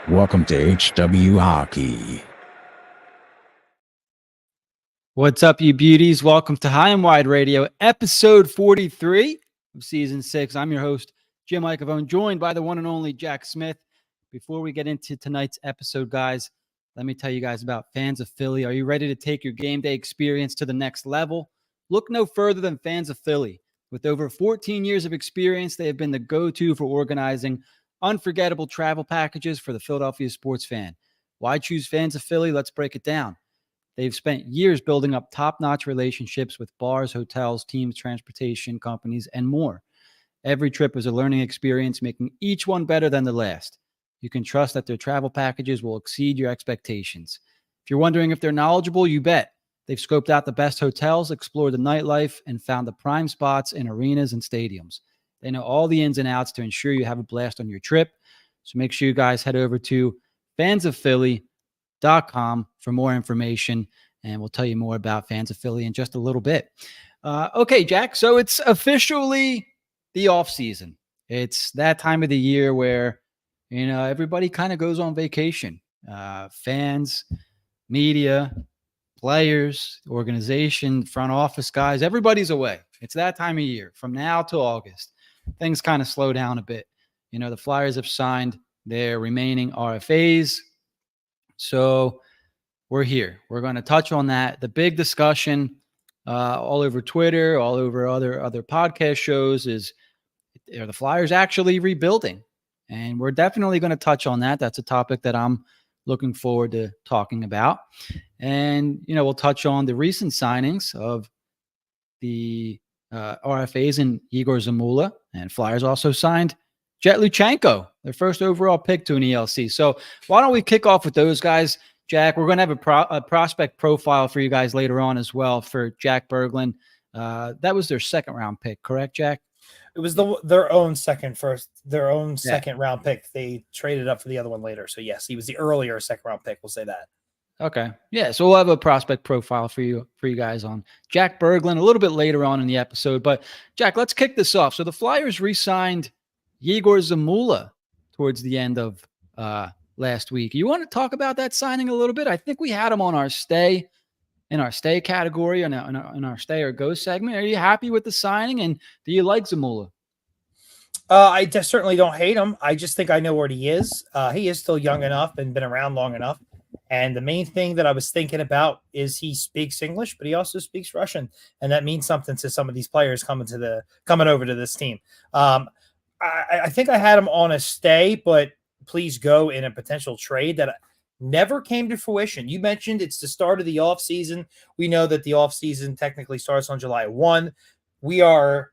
Welcome to HW Hockey. What's up, you beauties? Welcome to High and Wide Radio, episode 43 of season 6. I'm your host, Jim Icavone, joined by the one and only Jack Smith. Before we get into tonight's episode, guys, let me tell you guys about Fans of Philly. Are you ready to take your game day experience to the next level? Look no further than Fans of Philly. With over 14 years of experience, they have been the go-to for organizing unforgettable travel packages for the Philadelphia sports fan. Why choose Fans of Philly? Let's break it down. They've spent years building up top-notch relationships with bars, hotels, teams, transportation companies, and more. Every trip is a learning experience, making each one better than the last. You can trust that their travel packages will exceed your expectations. If you're wondering if they're knowledgeable, you bet. They've scoped out the best hotels, explored the nightlife, and found the prime spots in arenas and stadiums. They know all the ins and outs to ensure you have a blast on your trip. So make sure you guys head over to fansofphilly.com for more information, and we'll tell you more about Fans of Philly in just a little bit. Okay, Jack, so it's officially the offseason. It's that time of the year where, everybody kind of goes on vacation. Fans, media, players, organization, front office guys, everybody's away. It's that time of year from now till August. Things kind of slow down a bit. The Flyers have signed their remaining RFAs. So we're here. We're going to touch on that. The big discussion all over Twitter, all over other podcast shows is, are the Flyers actually rebuilding? And we're definitely going to touch on that. That's a topic that I'm looking forward to talking about. And, we'll touch on the recent signings of the RFAs and Yegor Zamula. And Flyers also signed Jett Luchanko, their first overall pick to an ELC. So why don't we kick off with those guys? Jack, we're going to have a prospect profile for you guys later on as well for Jack Berglund. That was their second round pick, correct, Jack? It was their own second round pick. They traded up for the other one later. So yes, he was the earlier second round pick. We'll say that. Okay. Yeah. So we'll have a prospect profile for you guys on Jack Berglund a little bit later on in the episode. But Jack, let's kick this off. So the Flyers re-signed Yegor Zamula towards the end of last week. You want to talk about that signing a little bit? I think we had him on our stay category in our stay or go segment. Are you happy with the signing, and do you like Zamula? I just certainly don't hate him. I just think I know where he is. He is still young enough and been around long enough. And the main thing that I was thinking about is he speaks English, but he also speaks Russian, and that means something to some of these players coming over to this team. I think I had him on a stay, but please go in a potential trade that never came to fruition. You mentioned it's the start of the offseason. We know that the offseason technically starts on July 1. We are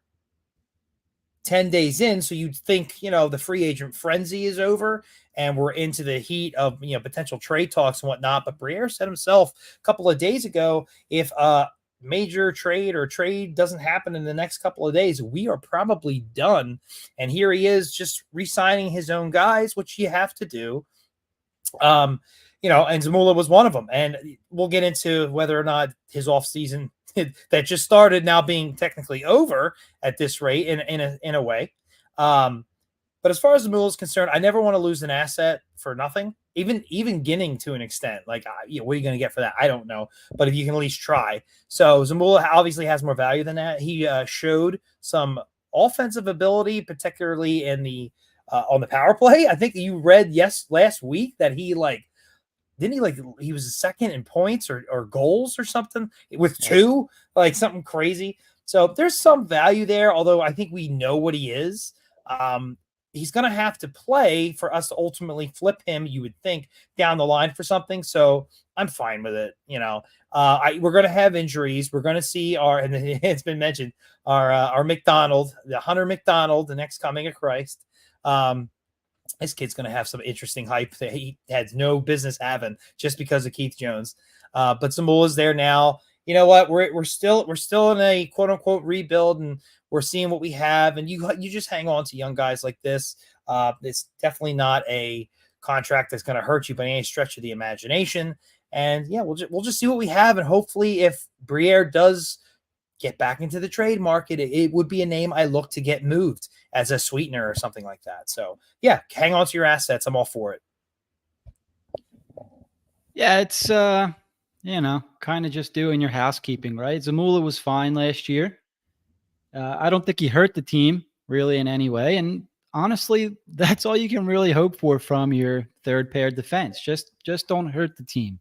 10 days in, so you'd think, the free agent frenzy is over and we're into the heat of, potential trade talks and whatnot. But Briere said himself a couple of days ago, if a major trade doesn't happen in the next couple of days, we are probably done. And here he is just re-signing his own guys, which you have to do. And Zamula was one of them. And we'll get into whether or not his offseason that just started now being technically over at this rate in a way. But as far as Zamula is concerned, I never want to lose an asset for nothing, even getting to an extent. Like, what are you going to get for that? I don't know. But if you can at least try. So Zamula obviously has more value than that. He showed some offensive ability, particularly in the on the power play. I think you read last week that he he was second in points or goals or something with two, like something crazy. So there's some value there, although I think we know what he is. He's going to have to play for us to ultimately flip him, you would think, down the line for something. So I'm fine with it. We're going to have injuries. We're going to see and it's been mentioned, our McDonald, the Hunter McDonald, the next coming of Christ. This kid's going to have some interesting hype that he had no business having just because of Keith Jones. But Zamula's there now. You know what? We're still in a quote unquote rebuild, and we're seeing what we have. And you just hang on to young guys like this. It's definitely not a contract that's going to hurt you by any stretch of the imagination. And yeah, we'll just see what we have, and hopefully, if Briere does get back into the trade market, it would be a name I look to get moved as a sweetener or something like that. So yeah, hang on to your assets. I'm all for it. Yeah, it's kind of just doing your housekeeping, right? Zamula was fine last year. I don't think he hurt the team really in any way, and honestly, that's all you can really hope for from your third pair defense. Just don't hurt the team,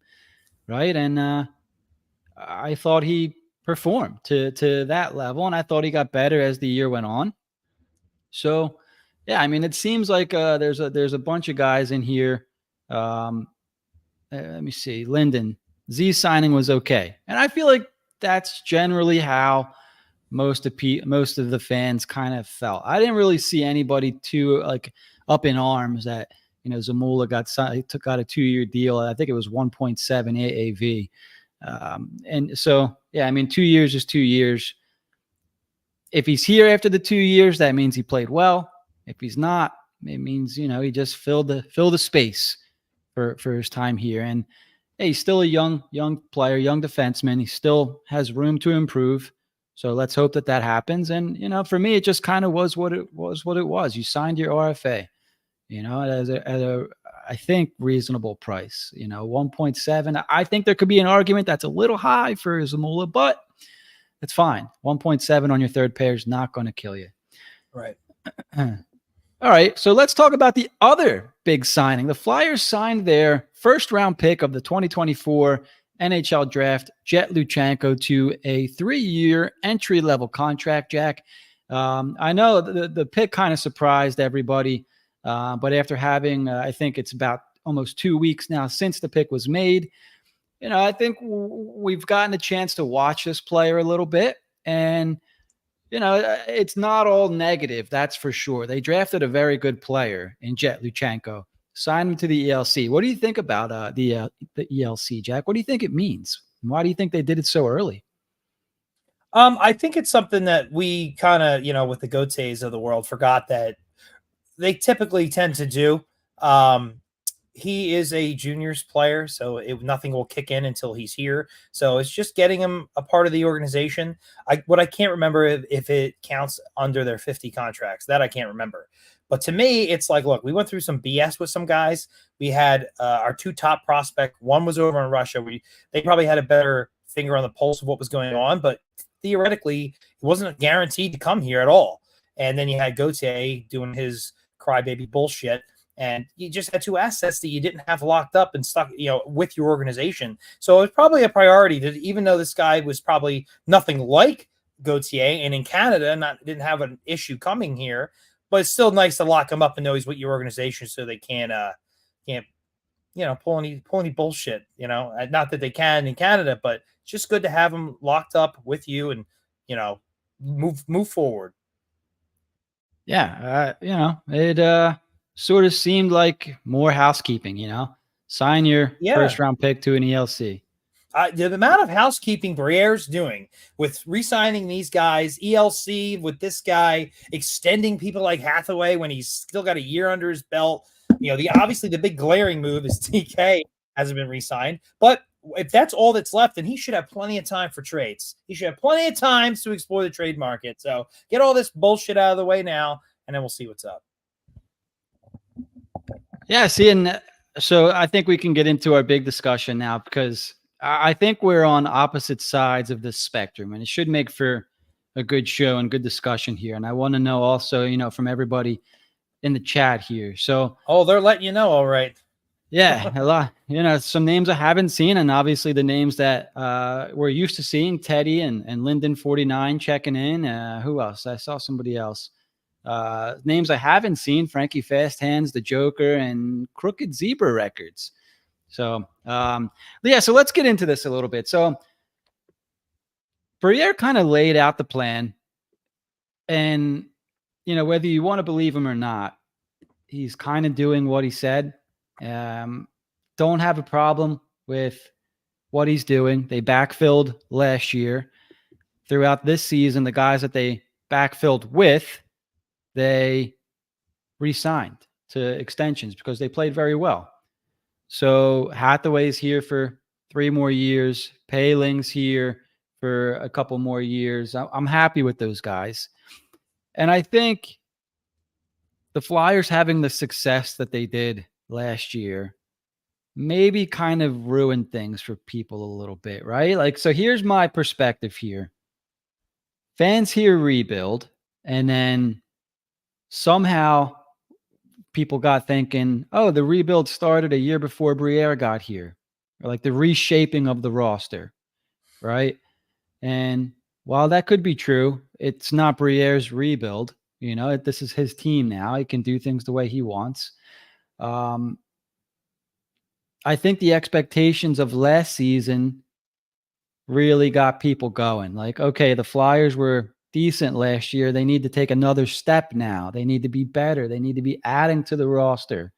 right? And I thought he performed to that level, and I thought he got better as the year went on. So, yeah, I mean, it seems like there's a bunch of guys in here. Um, let me see, Linden Z signing was okay, and I feel like that's generally how most of the fans kind of felt. I didn't really see anybody too like up in arms that Zamula got a 2-year deal. I think it was 1.7 AAV. And so, yeah, I mean, 2 years is 2 years. If he's here after the 2 years, that means he played well. If he's not, it means, he just filled the space for his time here. And hey, he's still a young player, young defenseman. He still has room to improve. So let's hope that happens. And, for me, it just kind of was what it was. You signed your RFA, at a I think reasonable price, 1.7. I think there could be an argument that's a little high for Zamula, but it's fine. 1.7 on your third pair is not going to kill you. Right. All right, so let's talk about the other big signing. The Flyers signed their first-round pick of the 2024 NHL draft, Jett Luchanko, to a 3-year entry-level contract, Jack. I know the pick kind of surprised everybody, but after having, I think it's about almost 2 weeks now since the pick was made, I think we've gotten a chance to watch this player a little bit, and it's not all negative, that's for sure. They drafted a very good player in Jett Luchanko, signed him to the ELC. What do you think about the ELC, Jack? What do you think it means? Why do you think they did it so early? I think it's something that we kind of, with the Gauthiers of the world, forgot that they typically tend to do. He is a juniors player, so nothing will kick in until he's here. So it's just getting him a part of the organization. What I can't remember if it counts under their 50 contracts. That I can't remember. But to me, it's like, look, we went through some BS with some guys. We had our 2 top prospect. One was over in Russia. They probably had a better finger on the pulse of what was going on, but theoretically, it wasn't guaranteed to come here at all. And then you had Gauthier doing his crybaby bullshit. And you just had 2 assets that you didn't have locked up and stuck, with your organization. So it's probably a priority that, even though this guy was probably nothing like Gauthier and in Canada didn't have an issue coming here, but it's still nice to lock him up and know he's with your organization so they can't pull any bullshit. Not that they can in Canada, but it's just good to have him locked up with you and move forward. Yeah, it sort of seemed like more housekeeping, sign your first round pick to an ELC. The amount of housekeeping Briere's doing with re-signing these guys, ELC with this guy, extending people like Hathaway when he's still got a year under his belt. Obviously the big glaring move is TK hasn't been re-signed, but if that's all that's left, then he should have plenty of time for trades. He should have plenty of time to explore the trade market. So get all this bullshit out of the way now, and then we'll see what's up. Yeah, see, and so I think we can get into our big discussion now, because I think we're on opposite sides of this spectrum, and it should make for a good show and good discussion here. And I want to know also, from everybody in the chat here. So, they're letting you know, all right. Yeah, a lot. Some names I haven't seen, and obviously the names that we're used to seeing. Teddy and Linden 49 checking in. Who else? I saw somebody else. Names I haven't seen: Frankie Fast Hands, the Joker, and Crooked Zebra Records. So, yeah. So let's get into this a little bit. So, Briere kind of laid out the plan, and whether you want to believe him or not, he's kind of doing what he said. Don't have a problem with what he's doing. They backfilled last year. Throughout this season, the guys that they backfilled with, they re-signed to extensions because they played very well. So Hathaway's here for 3 more years. Paling's here for a couple more years. I'm happy with those guys. And I think the Flyers having the success that they did last year maybe kind of ruined things for people a little bit, right? Like, so here's my perspective here. Fans hear rebuild, and then somehow people got thinking, oh, the rebuild started a year before Briere got here, or like the reshaping of the roster, right? And while that could be true, it's not Briere's rebuild. This is his team now. He can do things the way he wants. I think the expectations of last season really got people going. Like, okay, the Flyers were decent last year. They need to take another step now. They need to be better. They need to be adding to the roster.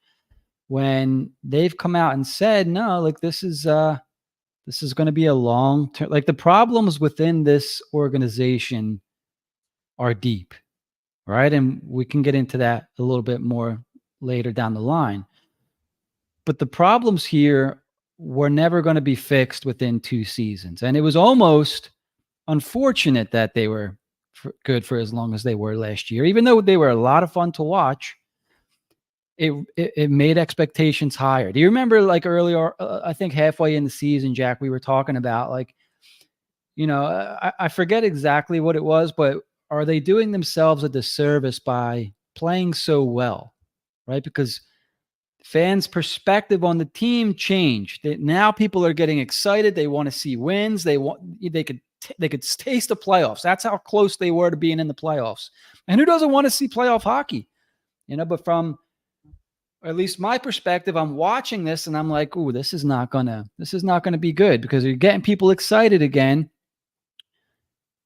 When they've come out and said, no, like this is going to be a long term. Like the problems within this organization are deep, right? And we can get into that a little bit more later down the line. But the problems here were never going to be fixed within 2 seasons. And it was almost unfortunate that they were good for as long as they were last year. Even though they were a lot of fun to watch, it made expectations higher. Do you remember like earlier, I think halfway in the season, Jack, we were talking about like, I forget exactly what it was, but are they doing themselves a disservice by playing so well, right? Because fans' perspective on the team changed. Now people are getting excited. They want to see wins. They could taste the playoffs. That's how close they were to being in the playoffs. And who doesn't want to see playoff hockey? But from at least my perspective, I'm watching this and I'm like, ooh, this is not gonna be good because you're getting people excited again.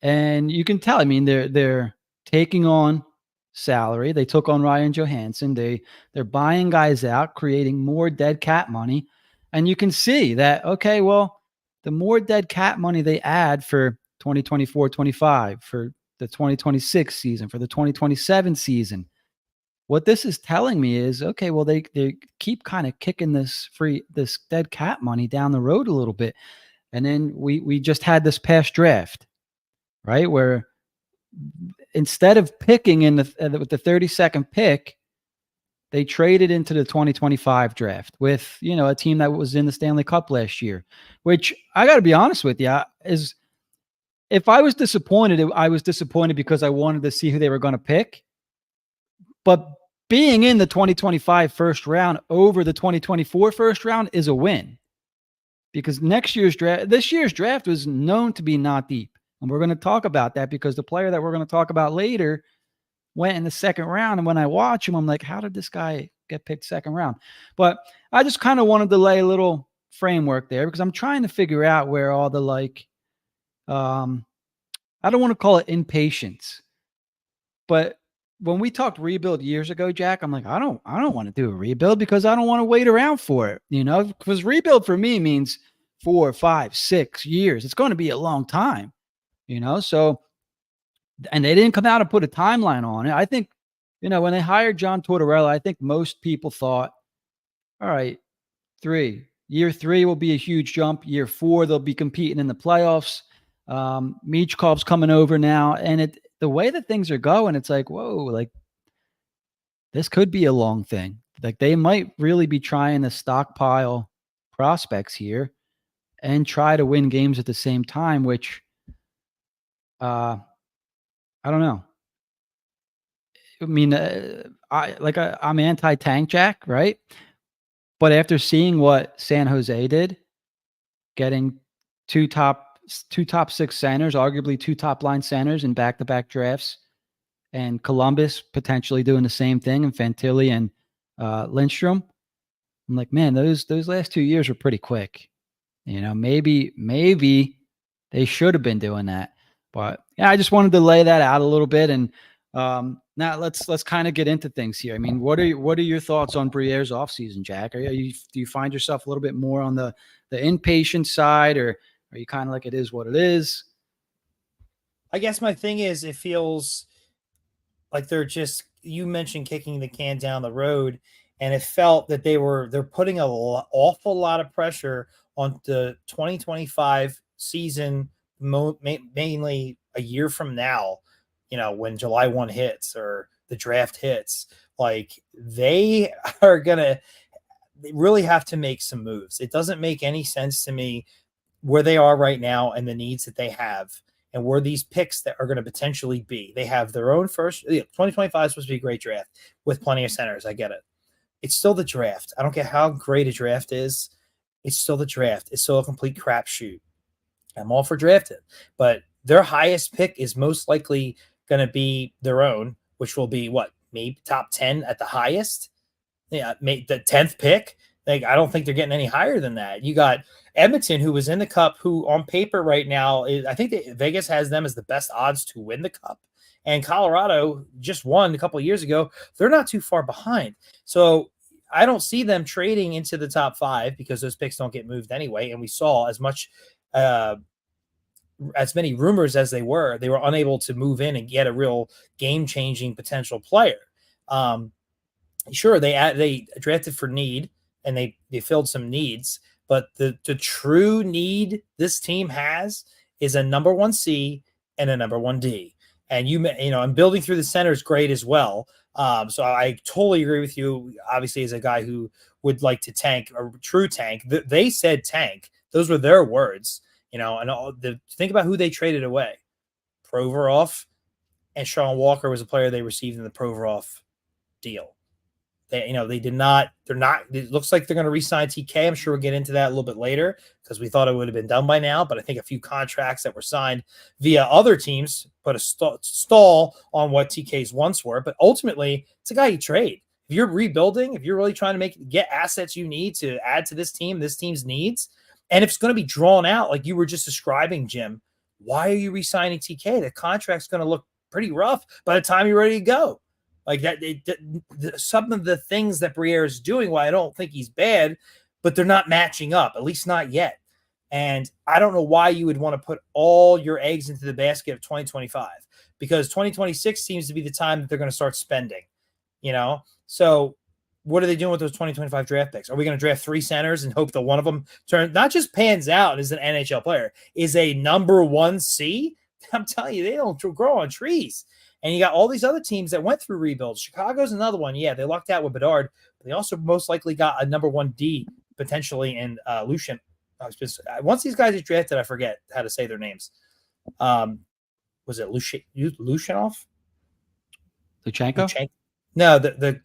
And you can tell, I mean, they're taking on salary. They took on Ryan Johansson. They're buying guys out, creating more dead cap money. And you can see that, okay, well, the more dead cap money they add for 2024-25, for the 2026 season, for the 2027 season, what this is telling me is, okay, well, they keep kind of kicking this dead cap money down the road a little bit. And then we just had this past draft, right? Where instead of picking with the 32nd pick, they traded into the 2025 draft with, a team that was in the Stanley Cup last year, which I got to be honest with you, is if I was disappointed, I was disappointed because I wanted to see who they were going to pick. But being in the 2025 first round over the 2024 first round is a win because this year's draft was known to be not deep. And we're going to talk about that because the player that we're going to talk about later went in the second round. And when I watch him, I'm like, how did this guy get picked second round? But I just kind of wanted to lay a little framework there because I'm trying to figure out where all the I don't want to call it impatience, but when we talked rebuild years ago, Jack, I'm like, I don't want to do a rebuild because I don't want to wait around for it, because rebuild for me means 4, 5, 6 years. It's going to be a long time, so, and they didn't come out and put a timeline on it. I think, when they hired John Tortorella, I think most people thought, all right, year 3 will be a huge jump. Year 4, they'll be competing in the playoffs. Michkov's coming over now. And the way that things are going, it's like, whoa, like this could be a long thing. Like they might really be trying to stockpile prospects here and try to win games at the same time, which I don't know. I mean, I'm anti-tank, Jack, right? But after seeing what San Jose did, getting two top 6 centers, arguably 2 top line centers in back-to-back drafts, and Columbus potentially doing the same thing, and Fantilli and Lindstrom, I'm like, man, those last 2 years were pretty quick. Maybe they should have been doing that. But yeah, I just wanted to lay that out a little bit. And now let's kind of get into things here. I mean, what are your thoughts on Briere's offseason, Jack? Do you find yourself a little bit more on the impatient side, or are you kind of like it is what it is? I guess my thing is it feels like you mentioned kicking the can down the road, and it felt that they're putting awful lot of pressure on the 2025 season, mainly a year from now, when July 1 hits or the draft hits. Like they are going to they really have to make some moves. It doesn't make any sense to me where they are right now and the needs that they have and where these picks that are going to potentially be. They have their own first. 2025 is supposed to be a great draft with plenty of centers. I get it. It's still the draft. I don't care how great a draft is. It's still the draft. It's still a complete crapshoot. I'm all for drafting, but their highest pick is most likely going to be their own, which will be what, maybe top 10 at the highest. Yeah, the 10th pick. Like, I don't think they're getting any higher than that. You got Edmonton, who was in the Cup, who on paper right now I think Vegas has them as the best odds to win the Cup. And Colorado just won a couple of years ago. They're not too far behind. So I don't see them trading into the top 5 because those picks don't get moved anyway. And we saw as many rumors as they were unable to move in and get a real game-changing potential player. Sure, they drafted for need and they filled some needs, but the true need this team has is a number 1C and a number 1D. And and building through the center is great as well. So I totally agree with you. Obviously, as a guy who would like to tank, a true tank, they said tank. Those were their words. And think about who they traded away. Provorov and Sean Walker was a player they received in the Provorov deal. They did not. They're not. It looks like they're going to re-sign TK. I'm sure we'll get into that a little bit later because we thought it would have been done by now. But I think a few contracts that were signed via other teams put a stall on what TK's wants were. But ultimately, it's a guy you trade. If you're rebuilding, if you're really trying to get assets you need to add to this team's needs, and if it's going to be drawn out like you were just describing, Jim, why are you re-signing TK? The contract's going to look pretty rough by the time you're ready to go. Like that, some of the things that Briere is doing, why I don't think he's bad, but they're not matching up, at least not yet. And I don't know why you would want to put all your eggs into the basket of 2025 because 2026 seems to be the time that they're going to start spending, So what are they doing with those 2025 draft picks? Are we going to draft 3 centers and hope that one of them not just pans out as an NHL player, is a number 1C? I'm telling you, they don't grow on trees. And you got all these other teams that went through rebuilds. Chicago's another one. Yeah, they lucked out with Bedard, but they also most likely got a number 1D potentially in Luchan. Once these guys are drafted, I forget how to say their names. Was it Luchanko? Luchanko? No, the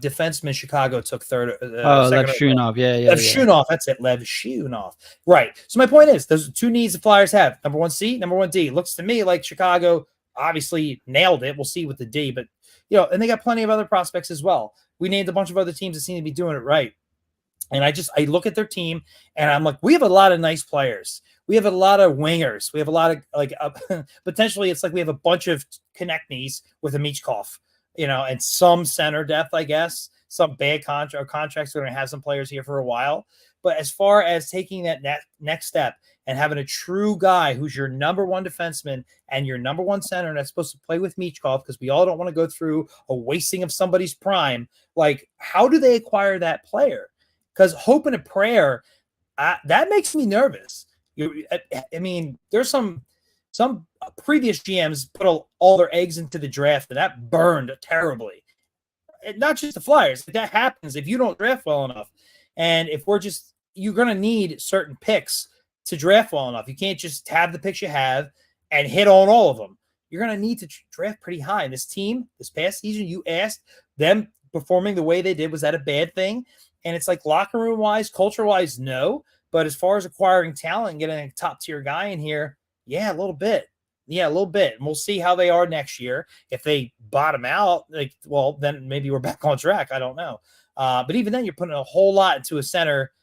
defenseman Chicago took third. Lev Shunov. Yeah. Lev Shunov. That's it. Lev Shunov. Right. So my point is, those are 2 needs the Flyers have: number 1C, number 1D. Looks to me like Chicago obviously nailed it. We'll see with the D, but and they got plenty of other prospects as well. We named a bunch of other teams that seem to be doing it right. And I look at their team and I'm like, we have a lot of nice players. We have a lot of wingers. We have a lot of potentially it's like we have a bunch of Konecnys with a Michkov, and some center depth, I guess. Some bad contracts are going to have some players here for a while. But as far as taking that next step and having a true guy who's your number 1 defenseman and your number 1 center and that's supposed to play with Michkov, because we all don't want to go through a wasting of somebody's prime, like how do they acquire that player? Because hope and a prayer, that makes me nervous. I mean, there's some previous GMs put all their eggs into the draft and that burned terribly. And not just the Flyers. That happens if you don't draft well enough. And if you're going to need certain picks to draft well enough. You can't just have the picks you have and hit on all of them. You're going to need to draft pretty high. And this team, this past season, you asked them performing the way they did. Was that a bad thing? And it's like locker room wise, culture wise, no. But as far as acquiring talent and getting a top tier guy in here, yeah, a little bit. Yeah, a little bit. And we'll see how they are next year. If they bottom out, then maybe we're back on track. I don't know. But even then, you're putting a whole lot into a center,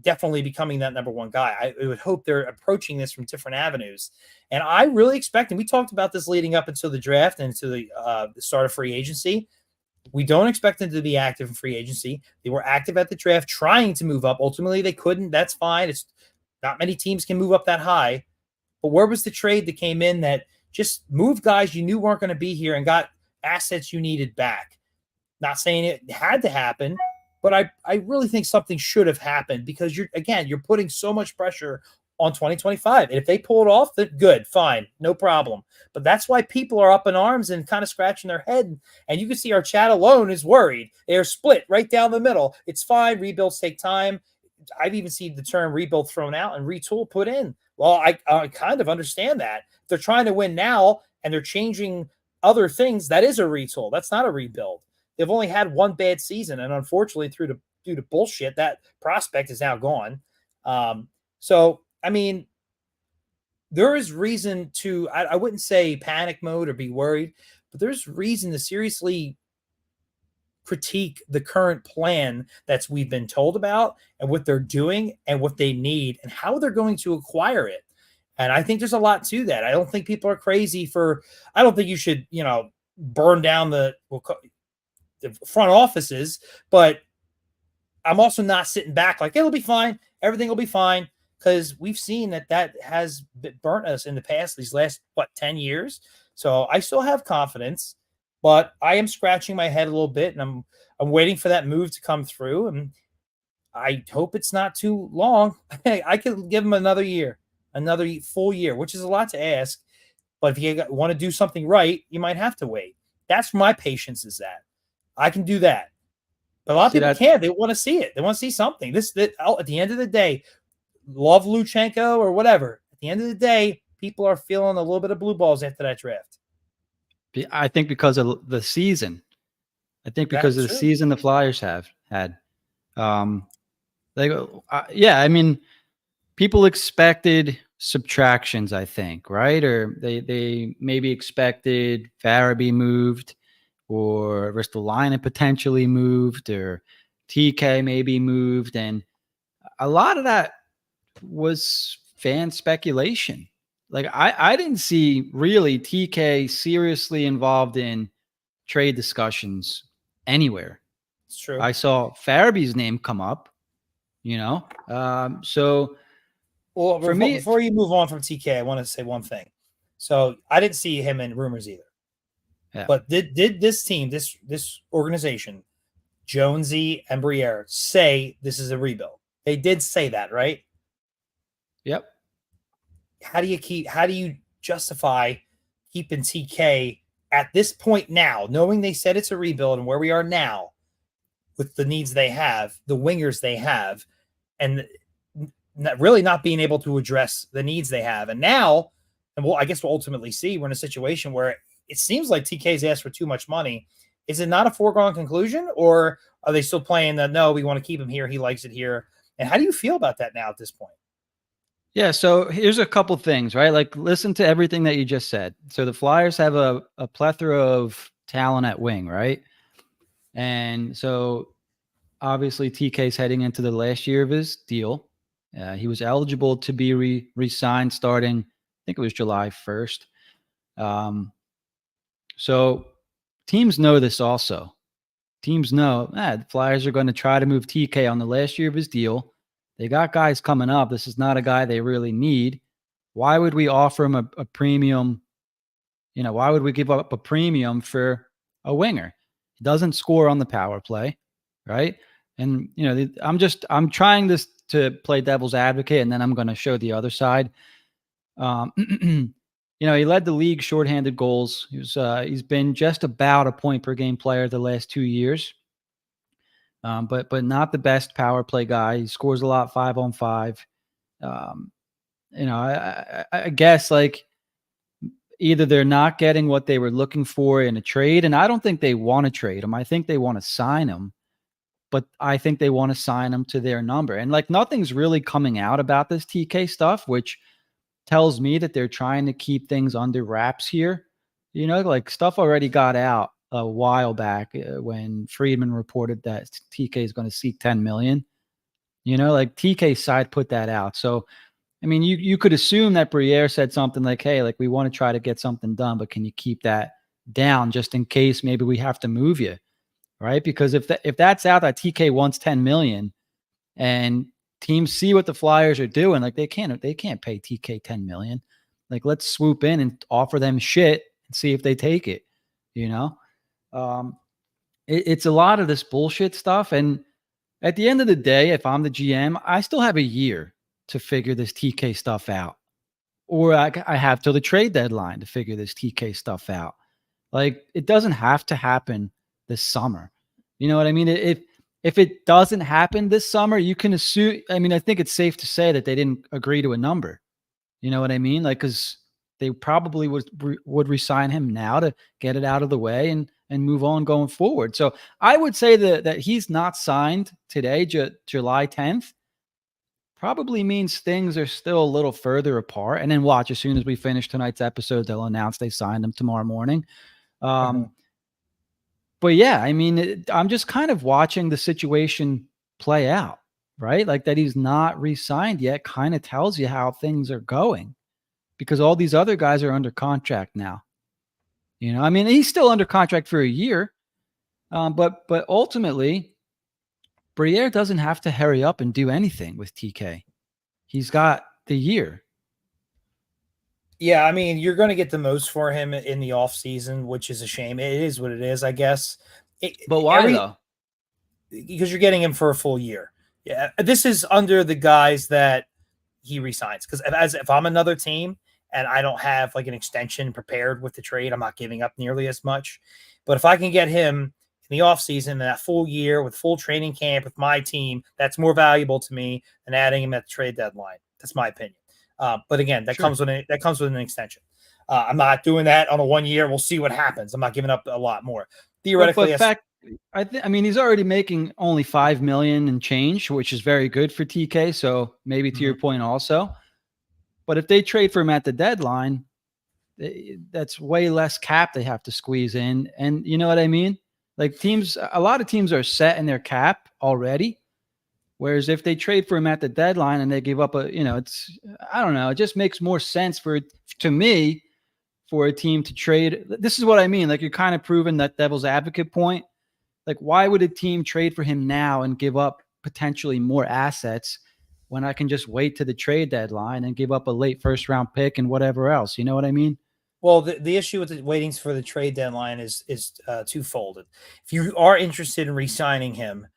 definitely becoming that number 1 guy. I would hope they're approaching this from different avenues. And I really expect, and we talked about this leading up until the draft and to the start of free agency. We don't expect them to be active in free agency. They were active at the draft, trying to move up. Ultimately, they couldn't. That's fine. It's not many teams can move up that high. But where was the trade that came in that just moved guys you knew weren't going to be here and got assets you needed back? Not saying it had to happen, but I really think something should have happened because you're putting so much pressure on 2025. And if they pull it off, then good, fine, no problem. But that's why people are up in arms and kind of scratching their head. And you can see our chat alone is worried. They're split right down the middle. It's fine. Rebuilds take time. I've even seen the term rebuild thrown out and retool put in. Well, I kind of understand that. If they're trying to win now and they're changing other things, that is a retool. That's not a rebuild. They've only had one bad season, and unfortunately, due to bullshit, that prospect is now gone. So, I mean, there is reason to, I wouldn't say panic mode or be worried, but there's reason to seriously critique the current plan that's we've been told about and what they're doing and what they need and how they're going to acquire it. And I think there's a lot to that. I don't think people are crazy I don't think you should, burn down the front offices, but I'm also not sitting back like it'll be fine. Everything will be fine, because we've seen that has burnt us in the past, these last 10 years. So I still have confidence, but I am scratching my head a little bit, and I'm waiting for that move to come through, and I hope it's not too long. I could give them another year, another full year, which is a lot to ask. But if you want to do something right, you might have to wait. That's my patience is that. I can do that. But a lot of people can't. They want to see it. They want to see something. At the end of the day, love Luchanko or whatever. At the end of the day, people are feeling a little bit of blue balls after that draft. I think because of the season. I think because of the season the Flyers have had. I mean, people expected subtractions, I think, right? Or they maybe expected Farabee moved, or Ristolainen potentially moved, or TK maybe moved. And a lot of that was fan speculation. Like I didn't see really TK seriously involved in trade discussions anywhere. It's true. I saw Farabee's name come up, so well, for me, before you move on from TK, I want to say one thing. So I didn't see him in rumors either. Yeah. But did this team, this organization, Jonesy and Briere, say this is a rebuild? They did say that, right? Yep. How do you justify keeping TK at this point now, knowing they said it's a rebuild and where we are now with the needs they have, the wingers they have, and really not being able to address the needs they have? And now, I guess we'll ultimately see, we're in a situation where it seems like TK's asked for too much money. Is it not a foregone conclusion, or are they still playing that, no, we want to keep him here, he likes it here? And how do you feel about that now at this point? Yeah, so here's a couple things, right? Like, listen to everything that you just said. So the Flyers have a plethora of talent at wing, right? And so obviously TK's heading into the last year of his deal. He was eligible to be re-signed starting, I think it was July 1st. So teams know this also. Teams know the Flyers are going to try to move TK on the last year of his deal. They got guys coming up. This is not a guy they really need. Why would we offer him a premium? Why would we give up a premium for a winger? He doesn't score on the power play, right? And, I'm trying this to play devil's advocate, and then I'm going to show the other side. He led the league shorthanded goals. He's been just about a point per game player the last 2 years. But not the best power play guy. He scores a lot 5-on-5. I guess like either they're not getting what they were looking for in a trade, and I don't think they want to trade him. I think they want to sign him, but I think they want to sign him to their number. And like nothing's really coming out about this TK stuff, which tells me that they're trying to keep things under wraps here. Like stuff already got out a while back when Friedman reported that TK is going to seek 10 million. Like TK's side put that out. So, I mean, you could assume that Briere said something like, hey, like we want to try to get something done, but can you keep that down just in case maybe we have to move you, right? Because if that's out, that TK wants 10 million and teams see what the Flyers are doing, like they can't pay TK 10 million. Like let's swoop in and offer them shit and see if they take it, It's a lot of this bullshit stuff. And at the end of the day, if I'm the GM, I still have a year to figure this TK stuff out, or I have till the trade deadline to figure this TK stuff out. Like, it doesn't have to happen this summer. You know what I mean? If it doesn't happen this summer, you can assume. I mean, I think it's safe to say that they didn't agree to a number. You know what I mean? Like, because they probably would resign him now to get it out of the way and move on going forward. So I would say that he's not signed today, July 10th, probably means things are still a little further apart. And then watch, as soon as we finish tonight's episode, they'll announce they signed him tomorrow morning. But yeah, I mean, I'm just kind of watching the situation play out, right? Like, that he's not re-signed yet kind of tells you how things are going, because all these other guys are under contract now. You know, I mean, he's still under contract for a year, but ultimately, Briere doesn't have to hurry up and do anything with TK. He's got the year. Yeah, I mean, you're going to get the most for him in the offseason, which is a shame. It is what it is, I guess. But why though? Because you're getting him for a full year. Yeah, this is under the guys that he resigns. Because if I'm another team and I don't have like an extension prepared with the trade, I'm not giving up nearly as much. But if I can get him in the offseason, that full year with full training camp with my team, that's more valuable to me than adding him at the trade deadline. That's my opinion. But again, that comes with an extension. I'm not doing that on a 1 year. We'll see what happens. I'm not giving up a lot more. Theoretically, I mean, he's already making only $5 million and change, which is very good for TK. So maybe to your point also. But if they trade for him at the deadline, that's way less cap they have to squeeze in. And you know what I mean? Like, a lot of teams are set in their cap already. Whereas if they trade for him at the deadline and they give up I don't know, it just makes more sense to me for a team to trade. This is what I mean. Like, you're kind of proving that devil's advocate point. Like, why would a team trade for him now and give up potentially more assets when I can just wait to the trade deadline and give up a late first round pick and whatever else? You know what I mean? Well, the issue with the waiting for the trade deadline is twofold. If you are interested in re-signing him,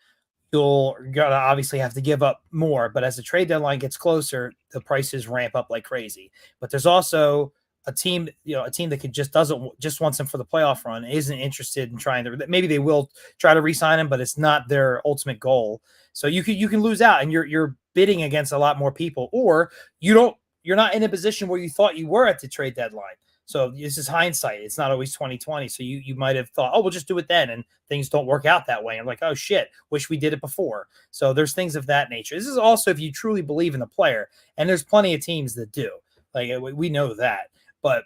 you're going to obviously have to give up more. But as the trade deadline gets closer, the prices ramp up like crazy. But there's also a team that just wants him for the playoff run, isn't interested in trying to. Maybe they will try to re-sign him, but it's not their ultimate goal. So you can lose out, and you're bidding against a lot more people, or you're not in a position where you thought you were at the trade deadline. So this is hindsight. It's not always 2020. So you might have thought, oh, we'll just do it then. And things don't work out that way. I'm like, oh, shit, wish we did it before. So there's things of that nature. This is also if you truly believe in the player. And there's plenty of teams that do. Like, we know that. But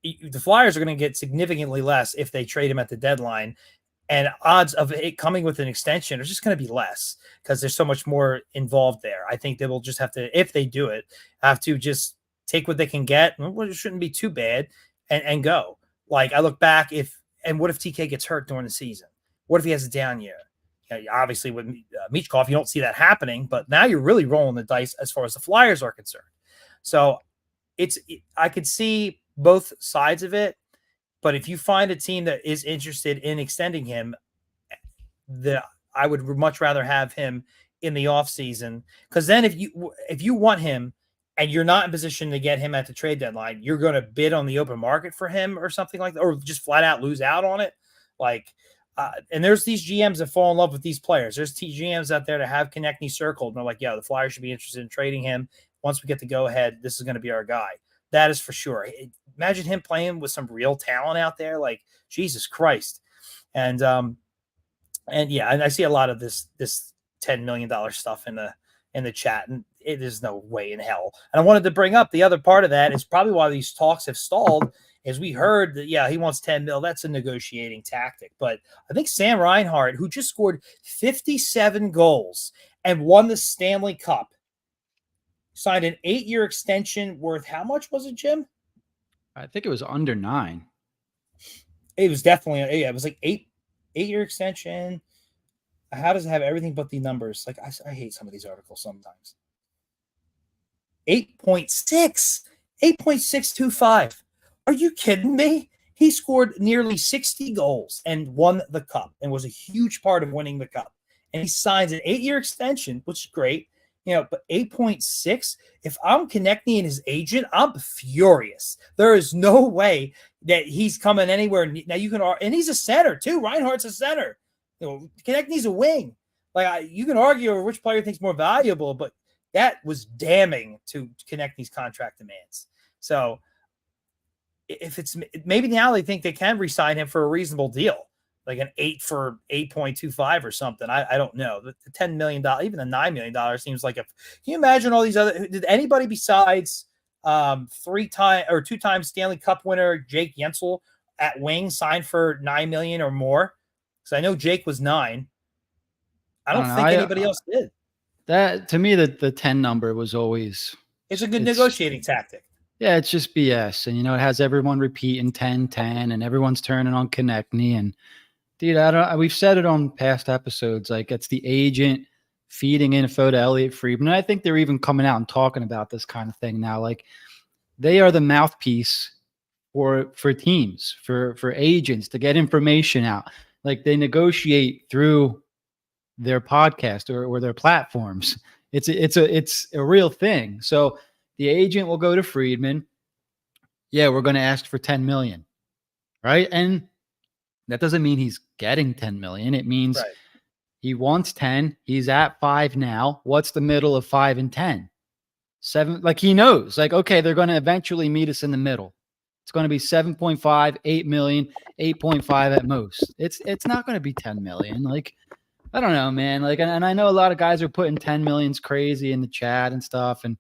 the Flyers are going to get significantly less if they trade him at the deadline. And odds of it coming with an extension are just going to be less because there's so much more involved there. I think they will just have to, if they do it, have to just take what they can get. Well, it shouldn't be too bad and go. Like, I look back what if TK gets hurt during the season? What if he has a down year? Obviously with Michkov, you don't see that happening, but now you're really rolling the dice as far as the Flyers are concerned. So I could see both sides of it, but if you find a team that is interested in extending him, I would much rather have him in the offseason, because then if you want him, and you're not in position to get him at the trade deadline, you're going to bid on the open market for him or something like that, or just flat out lose out on it. Like, and there's these GMs that fall in love with these players. There's GMs out there that have Konecny circled, and they're like, yeah, the Flyers should be interested in trading him. Once we get the go ahead, this is going to be our guy. That is for sure. Imagine him playing with some real talent out there. Like, Jesus Christ. And yeah, and I see a lot of this $10 million stuff in the chat, and it is no way in hell. And I wanted to bring up the other part of that is probably why these talks have stalled, is we heard that, yeah, he wants 10 mil. That's a negotiating tactic. But I think Sam Reinhart, who just scored 57 goals and won the Stanley Cup, signed an 8-year extension worth, how much was it, Jim? I think it was under 9. It was definitely, yeah, it was like 8-year extension. How does it have everything but the numbers? Like, I hate some of these articles sometimes. 8.625. Are you kidding me? He scored nearly 60 goals and won the cup and was a huge part of winning the cup. And he signs an 8-year extension, which is great. But 8.6, if I'm Konecny and his agent, I'm furious. There is no way that he's coming anywhere. Now you can, and he's a center too. Reinhardt's a center. Konecny's a wing. Like you can argue over which player thinks more valuable, but that was damning to Konecny's contract demands. So if it's maybe now they think they can re-sign him for a reasonable deal, like an 8 for 8.25 or something. I don't know. The $10 million, even the $9 million seems like can you imagine all these other, did anybody besides 2-time Stanley Cup winner Jake Yensel at wing sign for $9 million or more? Because I know Jake was 9. I don't think anybody else did. That to me, the 10 number was always, it's a good negotiating tactic. Yeah, it's just BS. And, it has everyone repeating 10-10 and everyone's turning on Konecny. And, dude, we've said it on past episodes. Like, it's the agent feeding info to Elliot Friedman. And I think they're even coming out and talking about this kind of thing now. Like, they are the mouthpiece for teams, for agents to get information out. Like, they negotiate through their podcast or their platforms. It's a real thing. So the agent will go to Friedman. Yeah, we're going to ask for 10 million. Right. And that doesn't mean he's getting 10 million. It means he wants 10. He's at 5 now. What's the middle of 5 and 10? 7. Like he knows, like, okay, they're going to eventually meet us in the middle. It's going to be 7.5, 8 million, 8.5 at most. It's not going to be 10 million. Like, I don't know, man. Like, and I know a lot of guys are putting 10 millions crazy in the chat and stuff. And,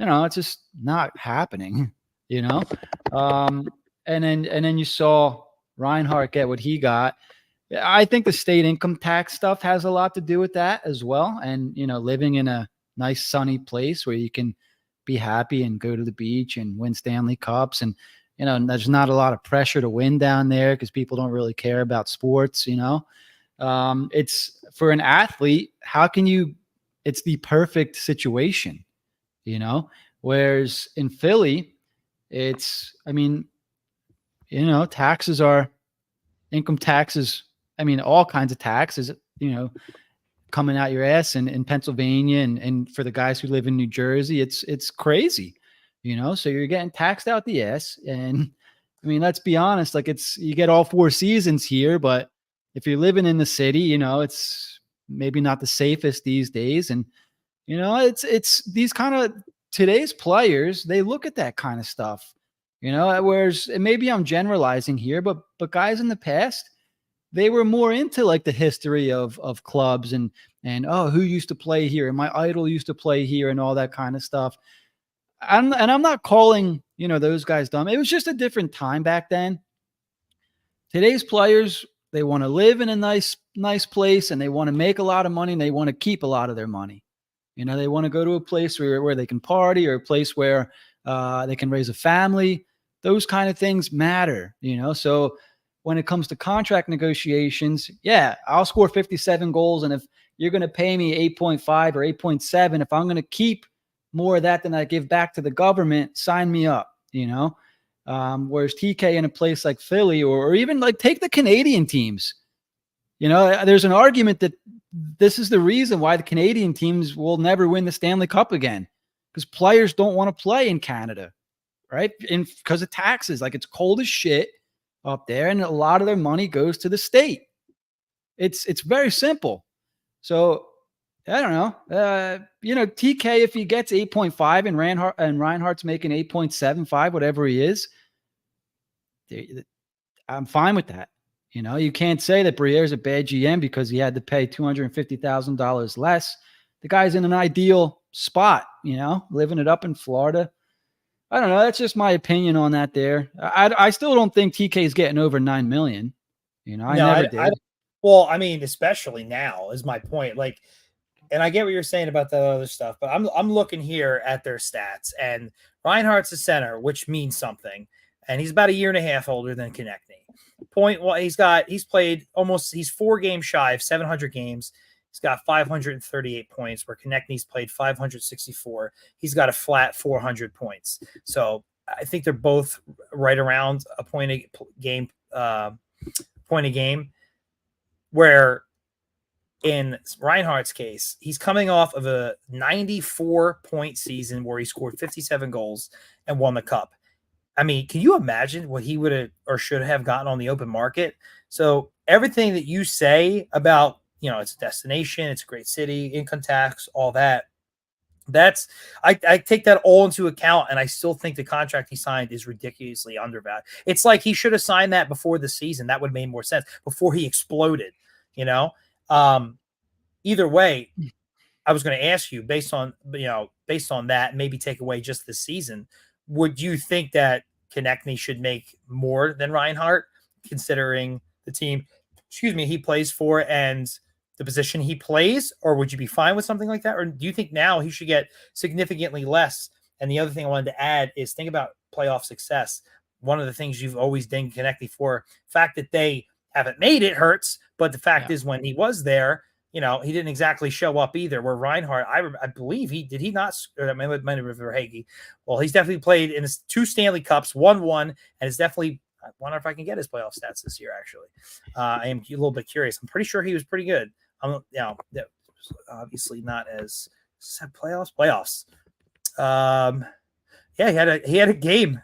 it's just not happening, and then you saw Reinhardt get what he got. I think the state income tax stuff has a lot to do with that as well. And, living in a nice sunny place where you can be happy and go to the beach and win Stanley Cups. And, there's not a lot of pressure to win down there because people don't really care about sports, it's for an athlete. It's the perfect situation, whereas in Philly, taxes are income taxes. All kinds of taxes, coming out your ass in Pennsylvania and for the guys who live in New Jersey, it's crazy, so you're getting taxed out the ass. And let's be honest, like you get all 4 seasons here, but if you're living in the city, it's maybe not the safest these days. And, it's these kind of today's players, they look at that kind of stuff, whereas maybe I'm generalizing here, but guys in the past, they were more into like the history of clubs and who used to play here and my idol used to play here and all that kind of stuff. I'm not calling, those guys dumb. It was just a different time back then. Today's players, they want to live in a nice place and they want to make a lot of money and they want to keep a lot of their money. They want to go to a place where they can party or a place where they can raise a family. Those kind of things matter, So when it comes to contract negotiations, yeah, I'll score 57 goals. And if you're going to pay me 8.5 or 8.7, if I'm going to keep more of that than I give back to the government, sign me up, whereas TK in a place like Philly or even like take the Canadian teams, there's an argument that this is the reason why the Canadian teams will never win the Stanley Cup again, because players don't want to play in Canada, right? And because of taxes, like it's cold as shit up there, and a lot of their money goes to the state. It's very simple. So I don't know. TK, if he gets 8.5 and Reinhardt's making 8.75, whatever he is, I'm fine with that. You can't say that Briere is a bad GM because he had to pay $250,000 less. The guy's in an ideal spot, living it up in Florida. I don't know. That's just my opinion on that there. I still don't think TK is getting over 9 million. I never did. Especially now is my point. Like, and I get what you're saying about that other stuff, but I'm looking here at their stats, and Reinhardt's a center, which means something. And he's about a year and a half older than Konecny. He's 4 games shy of 700 games. He's got 538 points, where Konechny's played 564. He's got a flat 400 points. So I think they're both right around a point a game, where in Reinhardt's case, he's coming off of a 94-point season where he scored 57 goals and won the cup. I mean, can you imagine what he would have or should have gotten on the open market? So everything that you say about, it's a destination, it's a great city, income tax, all that, I take that all into account, and I still think the contract he signed is ridiculously undervalued. It's like he should have signed that before the season. That would have made more sense before he exploded, Either way, I was going to ask you based on that, maybe take away just the season. Would you think that Konecny should make more than Reinhardt, considering the team, he plays for and the position he plays, or would you be fine with something like that? Or do you think now he should get significantly less? And the other thing I wanted to add is think about playoff success. One of the things you've always dinged Konecny for, the fact that they haven't made it hurts, but the fact is when he was there, he didn't exactly show up either. Where Reinhardt, I believe did he not? Or that might have been Verhaeghe. Well, he's definitely played in his 2 Stanley Cups, won one, and is definitely. I wonder if I can get his playoff stats this year. Actually, I am a little bit curious. I'm pretty sure he was pretty good. Obviously not as playoffs. He had a game.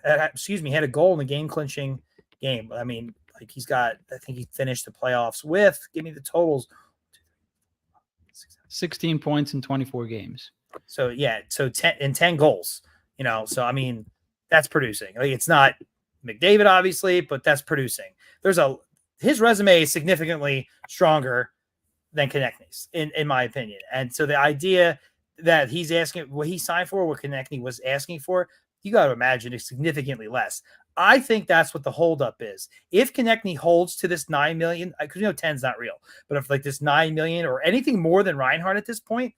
He had a goal in the game clinching game. I mean, like I think he finished the playoffs with. Give me the totals. 16 points in 24 games. So 10 goals. So I mean, that's producing. Like, it's not McDavid, obviously, but that's producing. His resume is significantly stronger than Konechny's, in my opinion. And so the idea that he's asking what he signed for, what Konecny was asking for, you got to imagine it's significantly less. I think that's what the holdup is. If Konecny holds to this $9 million, because 10's not real, but if like this $9 million or anything more than Reinhardt at this point,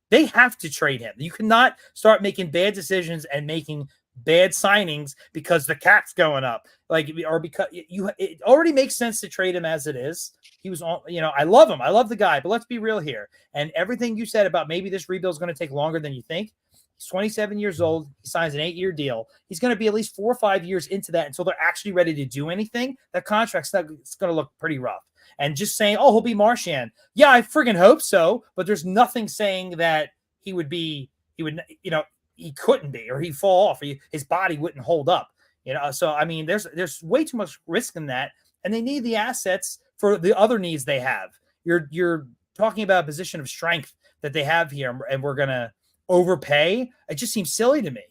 they have to trade him. You cannot start making bad decisions and making bad signings because the cap's going up, or because it already makes sense to trade him as it is. He was on, I love him. I love the guy, but let's be real here. And everything you said about maybe this rebuild is going to take longer than you think. He's 27 years old. He signs an 8-year deal. He's going to be at least 4 or 5 years into that until they're actually ready to do anything. That contract's it's going to look pretty rough. And just saying, oh, he'll be Marchand. Yeah, I friggin' hope so. But there's nothing saying that he couldn't be, or he'd fall off, or his body wouldn't hold up. So I mean, there's way too much risk in that, and they need the assets for the other needs they have. You're talking about a position of strength that they have here, and we're gonna overpay. It just seems silly to me.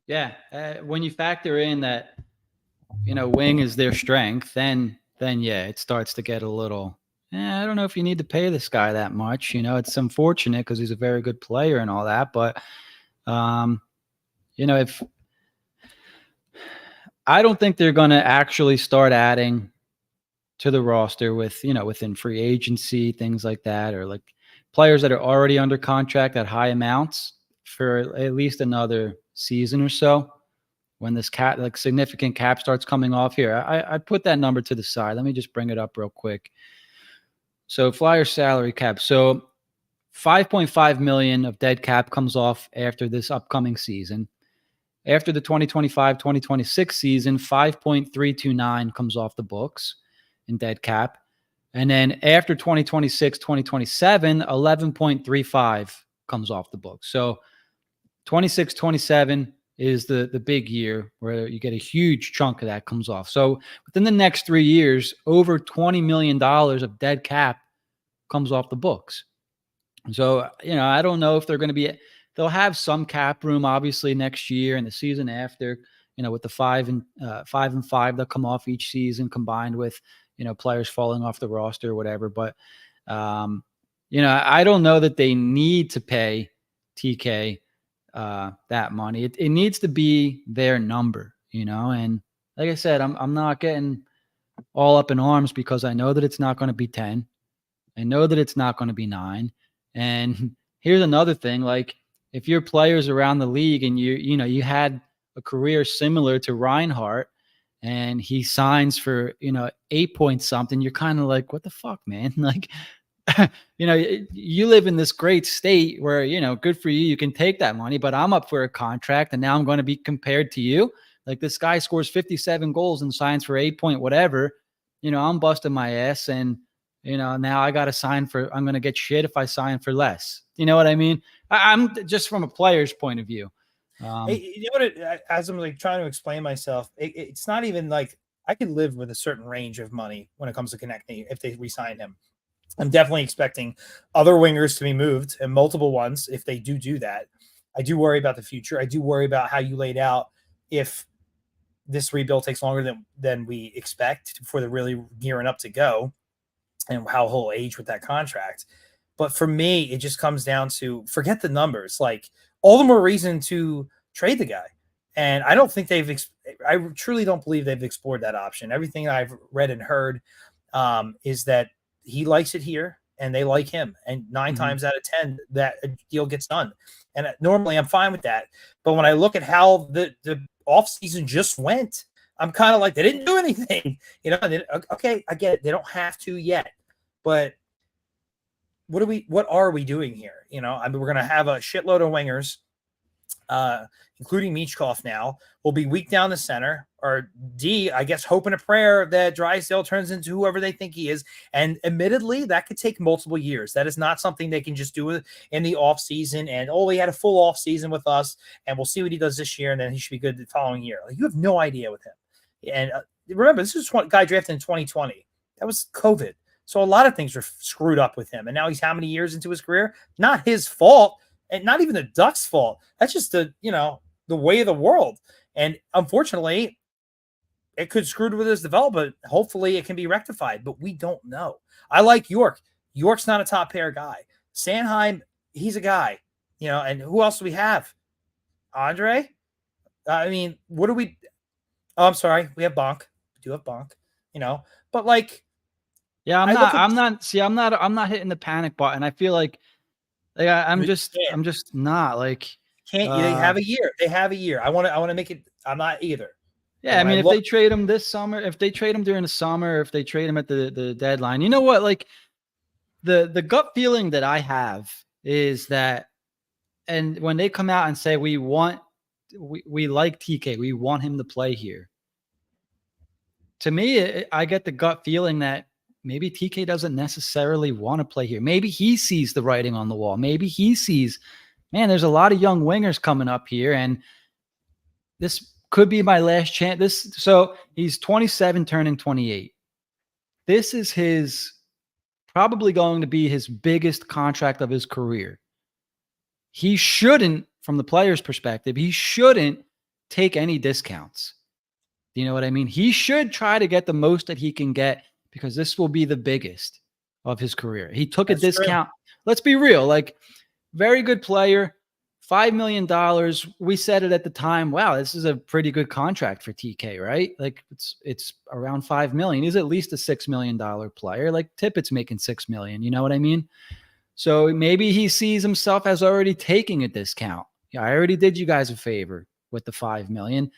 Yeah, when you factor in that, wing is their strength, then yeah, it starts to get a little. I don't know if you need to pay this guy that much. It's unfortunate because he's a very good player and all that. But, if I don't think they're going to actually start adding to the roster within free agency, things like that, or like players that are already under contract at high amounts for at least another season or so. When this significant cap starts coming off here, I put that number to the side. Let me just bring it up real quick. So Flyers salary cap. So $5.5 million of dead cap comes off after this upcoming season. After the 2025-2026 season, $5.329 comes off the books in dead cap. And then after 2026-2027, $11.35 comes off the books. So 26-27 is the big year where you get a huge chunk of that comes off. So within the next 3 years, over $20 million of dead cap comes off the books. So, I don't know if they're going to be, they'll have some cap room, obviously, next year and the season after, with the 5 and 5 that come off each season combined with, players falling off the roster or whatever. But, I don't know that they need to pay TK that money. It needs to be their number, and like I said, I'm not getting all up in arms because I know that it's not going to be 10. I know that it's not going to be 9. And here's another thing, like if you're players around the league and you had a career similar to Reinhardt and he signs for, 8 point something, you're kind of like, what the fuck, man? Like, you live in this great state where, good for you. You can take that money, but I'm up for a contract and now I'm going to be compared to you. Like this guy scores 57 goals and signs for 8 point whatever, I'm busting my ass. And, Now I got to I'm going to get shit if I sign for less. You know what I mean? I'm just from a player's point of view. As I'm like trying to explain myself, it's not even like I could live with a certain range of money when it comes to Konecny if they re-sign him. I'm definitely expecting other wingers to be moved, and multiple ones if they do that. I do worry about the future. I do worry about how you laid out if this rebuild takes longer than we expect before they're really gearing up to go, and how he'll age with that contract. But for me, it just comes down to forget the numbers. Like, all the more reason to trade the guy. And I don't think I truly don't believe they've explored that option. Everything I've read and heard is that he likes it here and they like him. And 9 times out of 10, that deal gets done. And normally I'm fine with that. But when I look at how the offseason just went, I'm kind of like, they didn't do anything. Okay, I get it. They don't have to yet. But what are we doing here? We're going to have a shitload of wingers, including Michkov now. We'll be weak down the center. Or D, I guess, hope and a prayer that Drysdale turns into whoever they think he is. And admittedly, that could take multiple years. That is not something they can just do in the offseason. And, he had a full offseason with us, and we'll see what he does this year, and then he should be good the following year. Like, you have no idea with him. And remember, this is a guy drafted in 2020. That was COVID. So a lot of things were screwed up with him. And now he's how many years into his career? Not his fault, and not even the Ducks' fault. That's just the way of the world. And unfortunately, it could screw with his development. Hopefully it can be rectified, but we don't know. I like York. York's not a top pair guy. Sanheim, he's a guy, and who else do we have? Andre? I mean, what do we? Oh, I'm sorry. We have Bonk. We do have Bonk, but like, yeah, I'm not hitting the panic button. I feel like I'm just not like. Can't they have a year? They have a year. I want to make it. I'm not either. Yeah, I mean, if they trade him this summer, if they trade him during the summer, if they trade him at the deadline, you know what? Like, the gut feeling that I have is that, and when they come out and say we like TK, we want him to play here. To me, I get the gut feeling that maybe TK doesn't necessarily want to play here. Maybe he sees the writing on the wall. Maybe he sees, man, there's a lot of young wingers coming up here, and this could be my last chance. So he's 27, turning 28. This is probably going to be his biggest contract of his career. He shouldn't, from the player's perspective, he shouldn't take any discounts. Do you know what I mean? He should try to get the most that he can get, because this will be the biggest of his career. He took a discount. True. Let's be real. Like, very good player. $5 million. We said it at the time. Wow, this is a pretty good contract for TK, right? Like, it's around $5 million. He's at least a $6 million player. Like, Tippett's making $6 million. You know what I mean? So maybe he sees himself as already taking a discount. Yeah, I already did you guys a favor with the $5 million.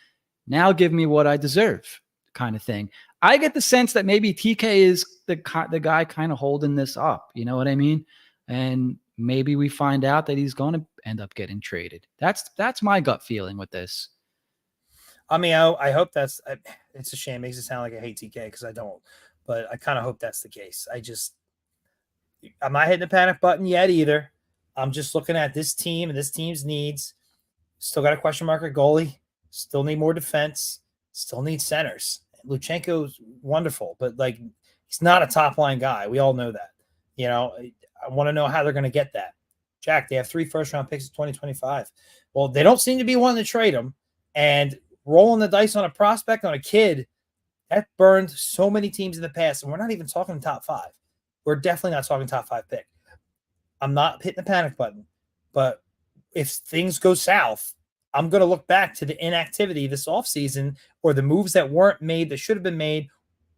Now give me what I deserve, kind of thing. I get the sense that maybe TK is the guy kind of holding this up. You know what I mean? And maybe we find out that he's going to end up getting traded. That's my gut feeling with this. I mean, I hope it's a shame. It makes it sound like I hate TK, because I don't, but I kind of hope that's the case. I'm not hitting the panic button yet either. I'm just looking at this team and this team's needs. Still got a question mark at goalie. Still need more defense. Still need centers. Luchanko's wonderful, but like, he's not a top line guy. We all know that. I want to know how they're going to get that. Jack, they have 3 first-round picks in 2025. Well, they don't seem to be wanting to trade them. And rolling the dice on a prospect, on a kid, that burned so many teams in the past. And we're not even talking top 5. We're definitely not talking top 5 pick. I'm not hitting the panic button. But if things go south, I'm going to look back to the inactivity this offseason, or the moves that weren't made that should have been made,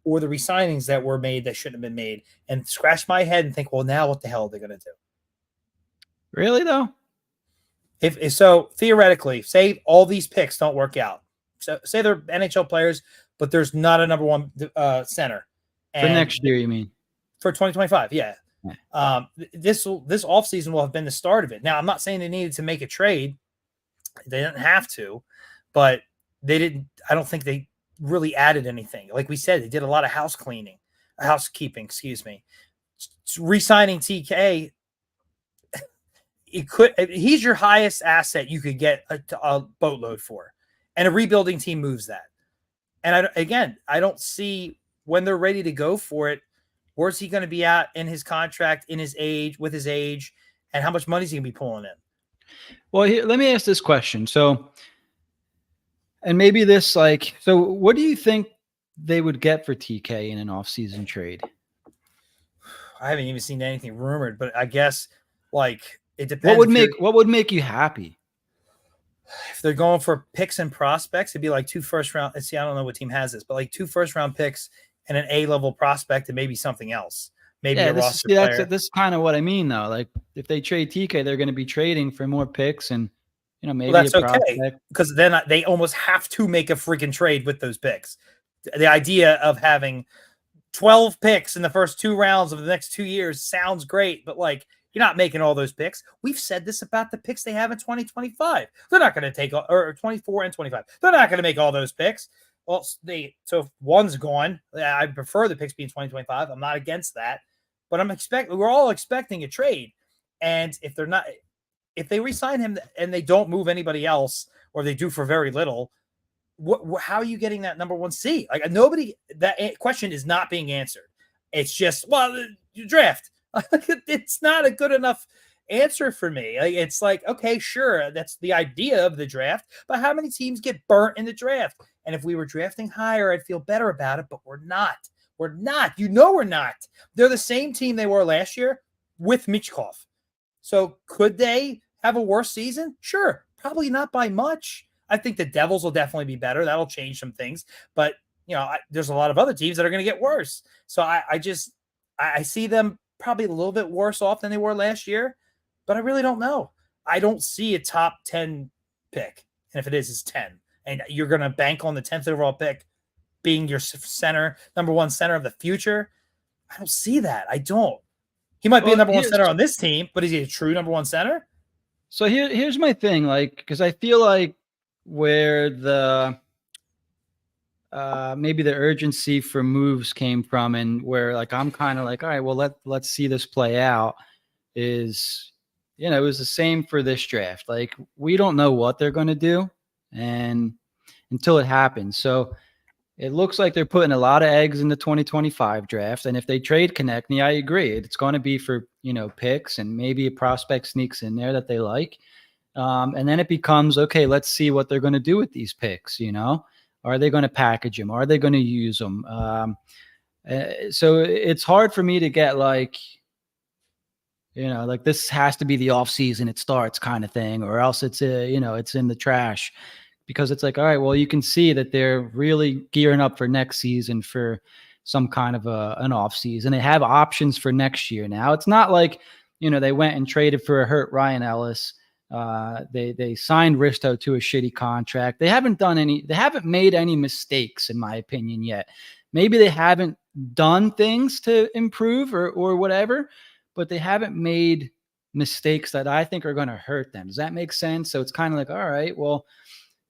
or the re-signings that were made that shouldn't have been made, and scratch my head and think, well, now what the hell are they going to do? Really, though? If so, theoretically, say all these picks don't work out. So say they're NHL players, but there's not a number 1 center. For next year, you mean? For 2025, yeah. This offseason will have been the start of it. Now, I'm not saying they needed to make a trade. They didn't have to, but they didn't. I don't think they really added anything. Like we said, they did a lot of housekeeping, excuse me. re-signing TK, he's your highest asset you could get a boatload for, and a rebuilding team moves that. And I don't see when they're ready to go for it. Where's he going to be at in his contract, with his age, and how much money is he going to be pulling in? Well, here, let me ask this question. So, and maybe this, so what do you think they would get for TK in an offseason trade? I haven't even seen anything rumored, but I guess it depends. What would make you happy? If they're going for picks and prospects, it'd be like 2 first round. See, I don't know what team has this, but like 2 first round picks and an A-level prospect and maybe something else. Maybe a roster player. This is kind of what I mean, though. Like if they trade TK, they're going to be trading for more picks and, maybe that's a prospect. Okay, because then they almost have to make a freaking trade with those picks. The idea of having 12 picks in the first 2 rounds of the next 2 years sounds great, but you're not making all those picks. We've said this about the picks they have in 2025. They're not going to take or 24 and 25. They're not going to make all those picks. Well, so if one's gone, I prefer the picks being 2025. I'm not against that, but we're all expecting a trade. And if they re-sign him and they don't move anybody else, or they do for very little, how are you getting that number 1 seed? That question is not being answered. It's just, you draft. It's not a good enough answer for me. It's okay, sure, that's the idea of the draft, but how many teams get burnt in the draft? And if we were drafting higher, I'd feel better about it, but we're not. We're not. We're not. They're the same team they were last year with Michkov. So could they have a worse season? Sure. Probably not by much. I think the Devils will definitely be better. That'll change some things. But, there's a lot of other teams that are going to get worse. So I see them probably a little bit worse off than they were last year, but I really don't know. I don't see a top 10 pick. And if it is, it's 10. And you're going to bank on the 10th overall pick being your number 1 center of the future. I don't see that. I don't. He might be a number 1 center on this team, but is he a true number 1 center? So here's my thing. Because I feel like where the maybe the urgency for moves came from, and where I'm kind of all right, well, let's see this play out, is, it was the same for this draft. We don't know what they're going to do and until it happens. So it looks like they're putting a lot of eggs in the 2025 draft. And if they trade Konecny, I agree. It's going to be for, picks, and maybe a prospect sneaks in there that they like. And then it becomes, okay, let's see what they're going to do with these picks. Are they going to package them? Are they going to use them? So it's hard for me to get this has to be the off season, it starts kind of thing, or else it's it's in the trash, because it's all right, well, you can see that they're really gearing up for next season for some kind of an off season. They have options for next year now. It's not they went and traded for a hurt Ryan Ellis. They signed Risto to a shitty contract. They haven't made any mistakes, in my opinion, yet. Maybe they haven't done things to improve or whatever, but they haven't made mistakes that I think are going to hurt them. Does that make sense? So it's kind of all right, well,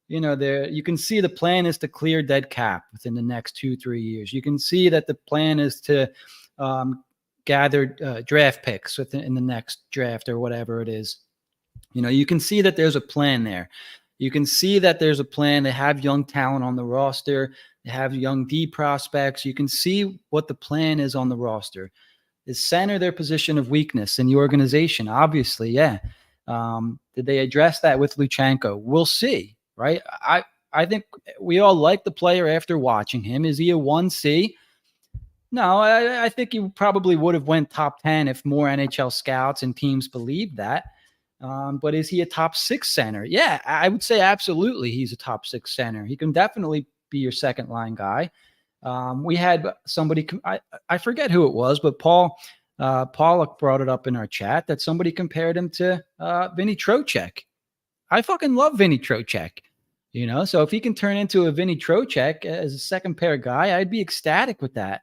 you can see the plan is to clear dead cap within the next 2-3 years. You can see that the plan is to gather draft picks in the next draft or whatever it is. You can see that there's a plan there. You can see that there's a plan. They have young talent on the roster. They have young D prospects. You can see what the plan is on the roster. Is center their position of weakness in the organization? Obviously, yeah. Did they address that with Luchanko? We'll see, right? I think we all like the player after watching him. Is he a 1C? No, I think he probably would have went top 10 if more NHL scouts and teams believed that. But is he a top 6 center? Yeah, I would say absolutely he's a top 6 center. He can definitely be your second line guy. We had somebody, I forget who it was, but Pollock brought it up in our chat that somebody compared him to Vinny Trocheck. I fucking love Vinny Trocheck. So if he can turn into a Vinny Trocheck as a second pair guy, I'd be ecstatic with that.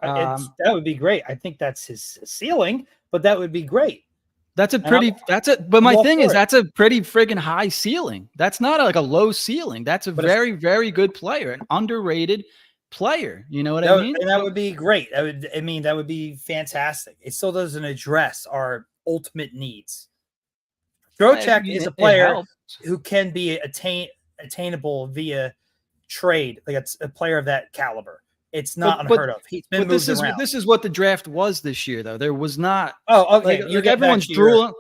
That would be great. I think that's his ceiling, but that would be great. But my thing is, that's a pretty friggin' high ceiling. That's not a low ceiling. That's a very, very good player, an underrated player. You know what I mean? And that would be great. That would be fantastic. It still doesn't address our ultimate needs. Trocheck is a player who can be attainable via trade. Like it's a player of that caliber. It's not unheard of. He's been moved around. This is what the draft was this year, though. There was not. Oh, okay. Like everyone's drooling.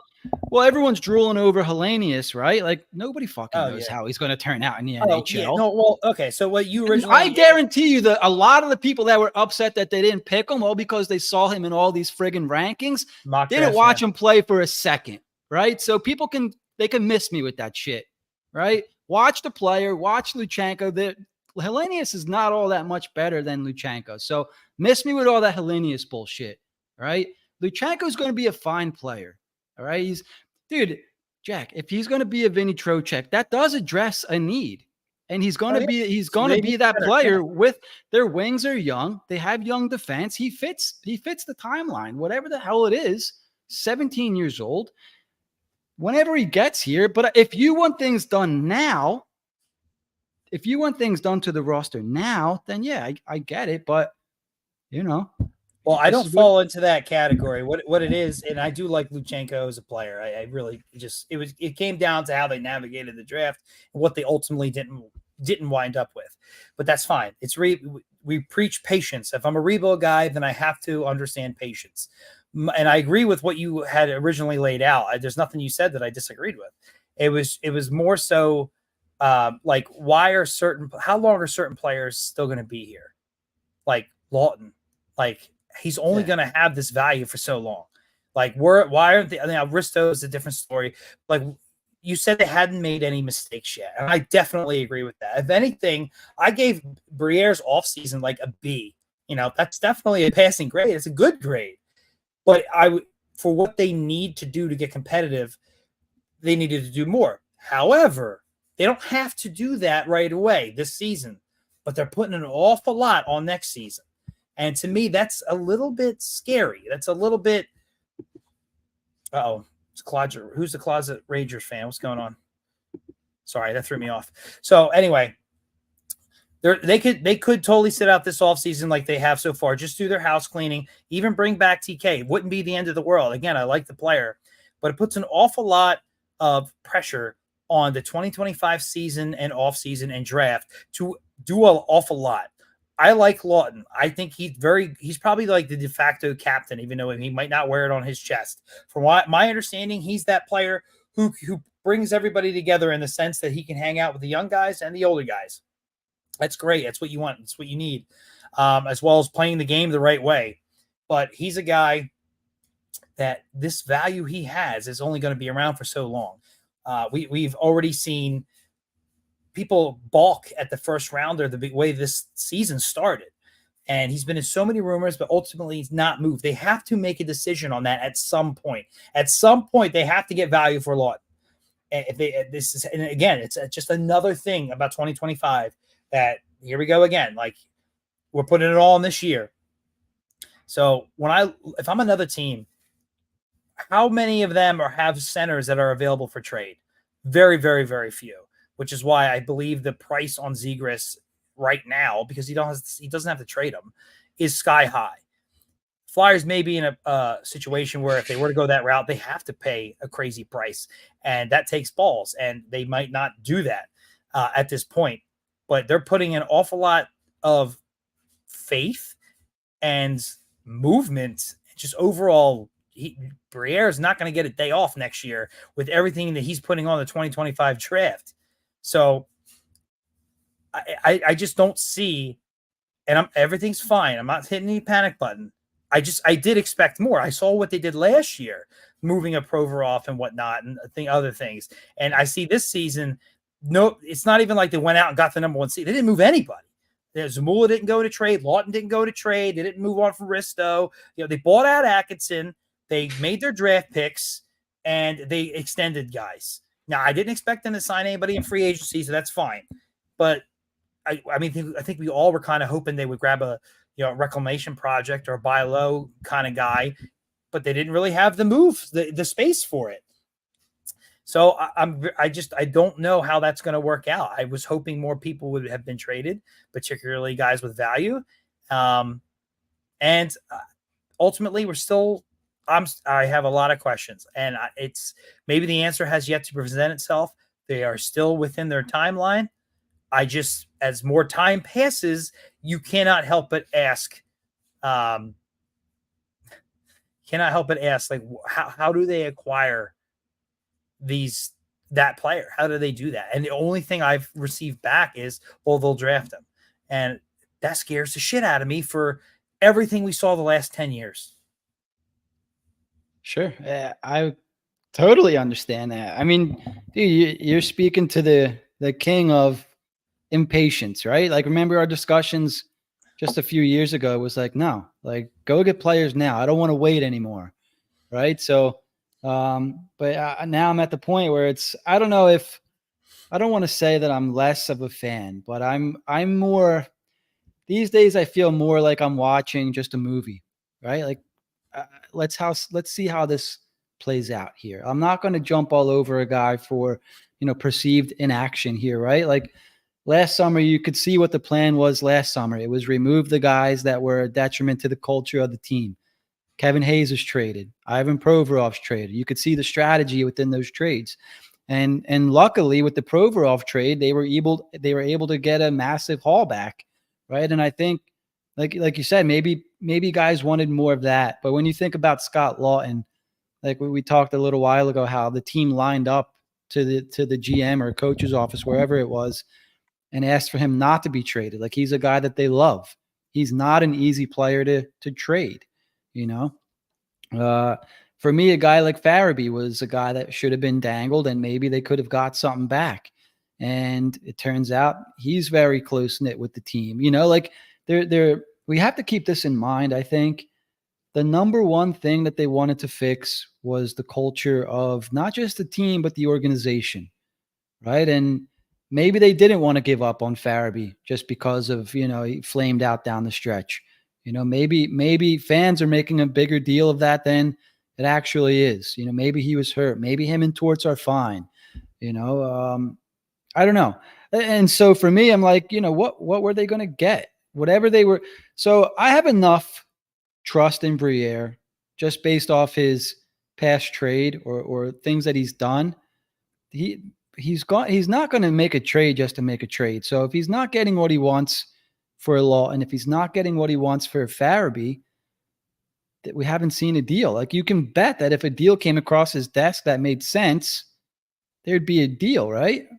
Well, everyone's drooling over Hellenius, right? Like nobody fucking knows how he's going to turn out in the NHL. Yeah. No, well, okay. So what you originally? I guarantee you that a lot of the people that were upset that they didn't pick him, all because they saw him in all these friggin' rankings, didn't watch him play for a second, right? So people can miss me with that shit, right? Watch the player, watch Luchanko. Hellenius is not all that much better than Luchanko. So miss me with all that Hellenius bullshit, right? Luchanko is going to be a fine player, all right? Jack, if he's going to be a Vinny Trocheck, that does address a need. And he's going to be that player with their wings are young. They have young defense. He fits the timeline, whatever the hell it is, 17 years old. Whenever he gets here, but if you want things done now, if you want things done to the roster now, then yeah, I get it. But well, I don't fall into that category. What it is, and I do like Luchanko as a player. I really it came down to how they navigated the draft and what they ultimately didn't wind up with. But that's fine. We preach patience. If I'm a rebuild guy, then I have to understand patience. And I agree with what you had originally laid out. There's nothing you said that I disagreed with. It was more so like how long are certain players still going to be here? Like Lawton, like he's only going to have this value for so long. Like why aren't they? Now Risto is a different story. Like you said, they hadn't made any mistakes yet, and I definitely agree with that. If anything, I gave Briere's offseason like a B. That's definitely a passing grade. It's a good grade. But for what they need to do to get competitive, they needed to do more. However, they don't have to do that right away this season, but they're putting an awful lot on next season. And to me, that's a little bit scary. That's a little bit. It's Closet. Who's the Closet Rangers fan? What's going on? Sorry, that threw me off. So anyway, they could totally sit out this offseason like they have so far. Just do their house cleaning, even bring back TK. It wouldn't be the end of the world. Again, I like the player, but it puts an awful lot of pressure on the 2025 season and offseason and draft to do an awful lot. I like Lawton. I think he's probably like the de facto captain, even though he might not wear it on his chest. From my understanding, he's that player who brings everybody together in the sense that he can hang out with the young guys and the older guys. That's great. That's what you want. That's what you need, as well as playing the game the right way. But he's a guy that this value he has is only going to be around for so long. We've already seen people balk at the first rounder the way this season started. And he's been in so many rumors, but ultimately he's not moved. They have to make a decision on that at some point. At some point, they have to get value for Lawton. And again, it's just another thing about 2025 that here we go again. Like we're putting it all in this year. So if I'm another team, how many of them have centers that are available for trade? Very, very, very few. Which is why I believe the price on Zegras right now, because he doesn't have to trade him, is sky high. Flyers may be in a situation where if they were to go that route, they have to pay a crazy price, and that takes balls, and they might not do that at this point. But they're putting an awful lot of faith and movement, just overall. Briere is not going to get a day off next year with everything that he's putting on the 2025 draft. So I just don't see, and everything's fine. I'm not hitting any panic button. I did expect more. I saw what they did last year, moving a Provorov and whatnot and other things. And I see this season, no, it's not even like they went out and got the number one seed. They didn't move anybody. Zamula didn't go to trade. Lawton didn't go to trade. They didn't move on from Risto. They bought out Atkinson. They made their draft picks and they extended guys. Now, I didn't expect them to sign anybody in free agency, so that's fine. But I think we all were kind of hoping they would grab a reclamation project or a buy low kind of guy, but they didn't really have the space for it. So I don't know how that's going to work out. I was hoping more people would have been traded, particularly guys with value. And ultimately I have a lot of questions, and it's maybe the answer has yet to present itself. They are still within their timeline. As more time passes, you cannot help but ask, like, how do they acquire that player? How do they do that? And the only thing I've received back is, well, they'll draft him. And that scares the shit out of me for everything we saw the last 10 years. Sure. I totally understand that. I mean, dude, you're speaking to the king of impatience, right? Like, remember our discussions just a few years ago? It was like, no, like, go get players now. I don't want to wait anymore, right? So, but now I'm at the point where I don't know if I don't want to say that I'm less of a fan, but I'm more these days. I feel more like I'm watching just a movie, right? Like, let's see how this plays out here. I'm not going to jump all over a guy for, perceived inaction here, right? Like, last summer, you could see what the plan was last summer. It was remove the guys that were a detriment to the culture of the team. Kevin Hayes is traded. Ivan Provorov's traded. You could see the strategy within those trades. And luckily with the Provorov trade, they were able to get a massive haul back, right? And I think, like you said, maybe guys wanted more of that. But when you think about Scott Lawton, like we talked a little while ago, how the team lined up to the GM or coach's office, wherever it was, and asked for him not to be traded. Like, he's a guy that they love. He's not an easy player to trade, For me, a guy like Farabee was a guy that should have been dangled, and maybe they could have got something back. And it turns out he's very close-knit with the team. Like, we have to keep this in mind. I think the number one thing that they wanted to fix was the culture of not just the team, but the organization, right? And maybe they didn't want to give up on Farabee just because of, he flamed out down the stretch. Maybe fans are making a bigger deal of that than it actually is. Maybe he was hurt. Maybe him and Torts are fine. I don't know. And so for me, I'm like, what were they going to get? Whatever they were. So I have enough trust in Briere just based off his past trade or things that he's done. He's not going to make a trade just to make a trade. So if he's not getting what he wants for Law, and if he's not getting what he wants for Farabee, that we haven't seen a deal. Like, you can bet that if a deal came across his desk that made sense, there'd be a deal, right?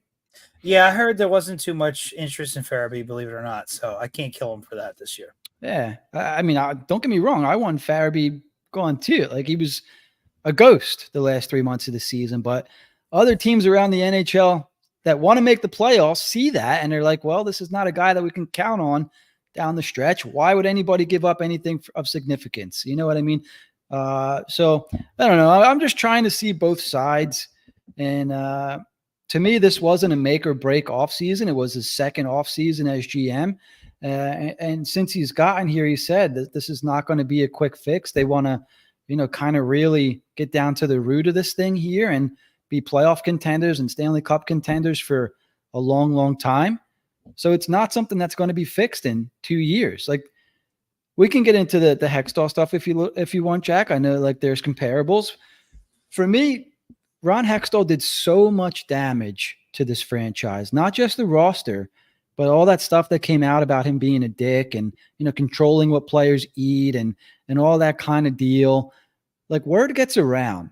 Yeah, I heard there wasn't too much interest in Farabee, believe it or not. So I can't kill him for that this year. Yeah. I mean, don't get me wrong. I want Farabee gone too. Like, he was a ghost the last 3 months of the season, but other teams around the NHL that want to make the playoffs see that, and they're like, well, this is not a guy that we can count on down the stretch. Why would anybody give up anything of significance? You know what I mean? So I don't know. I'm just trying to see both sides. And to me, this wasn't a make or break offseason. It was his second offseason as GM. And since he's gotten here, he said that this is not going to be a quick fix. They want to, kind of really get down to the root of this thing here and be playoff contenders and Stanley Cup contenders for a long, long time. So it's not something that's going to be fixed in 2 years. Like, we can get into the Hextall stuff if you want, Jack. I know, like, there's comparables. For me, Ron Hextall did so much damage to this franchise, not just the roster, but all that stuff that came out about him being a dick and, controlling what players eat and all that kind of deal. Like, word gets around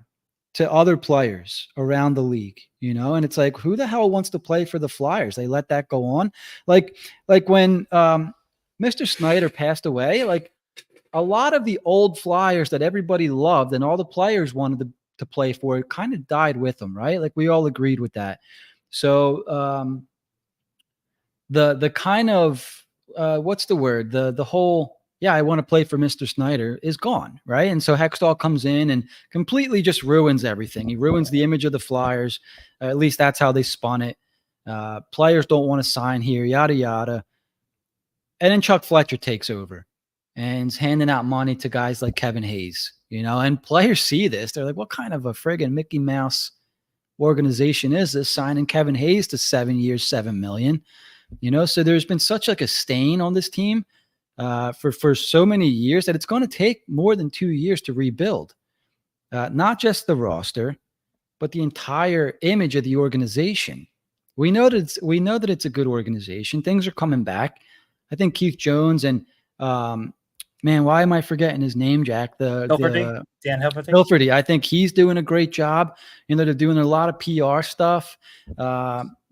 to other players around the league, and it's like, who the hell wants to play for the Flyers? They let that go on. Like when Mr. Snyder passed away, like, a lot of the old Flyers that everybody loved and all the players wanted to play for, it kind of died with them, right? Like, we all agreed with that. So the kind of what's the word? The whole, yeah, I want to play for Mr. Snyder is gone, right? And so Hextall comes in and completely just ruins everything. He ruins the image of the Flyers. At least that's how they spun it. Players don't want to sign here, yada, yada. And then Chuck Fletcher takes over and is handing out money to guys like Kevin Hayes, and players see this. They're like, what kind of a friggin' Mickey Mouse organization is this, signing Kevin Hayes to 7 years, $7 million. So there's been such like a stain on this team for so many years that it's going to take more than 2 years to rebuild. Not just the roster, but the entire image of the organization. We know that it's a good organization. Things are coming back. I think Keith Jones and man, why am I forgetting his name, Jack? Dan Hilferty. I think he's doing a great job. They're doing a lot of PR stuff.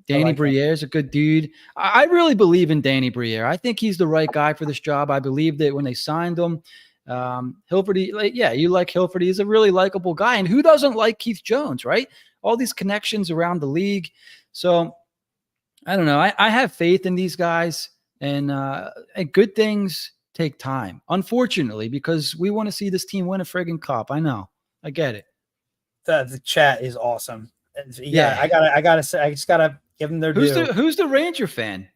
Danny Briere is a good dude. I really believe in Danny Briere. I think he's the right guy for this job. I believe that when they signed him, Hilferty, you like Hilferty. He's a really likable guy. And who doesn't like Keith Jones, right? All these connections around the league. So I don't know. I have faith in these guys, and good things take time, unfortunately, because we want to see this team win a friggin' cup. I know. I get it. The chat is awesome. Yeah. I gotta say, I just gotta give them their due. Who's the Ranger fan?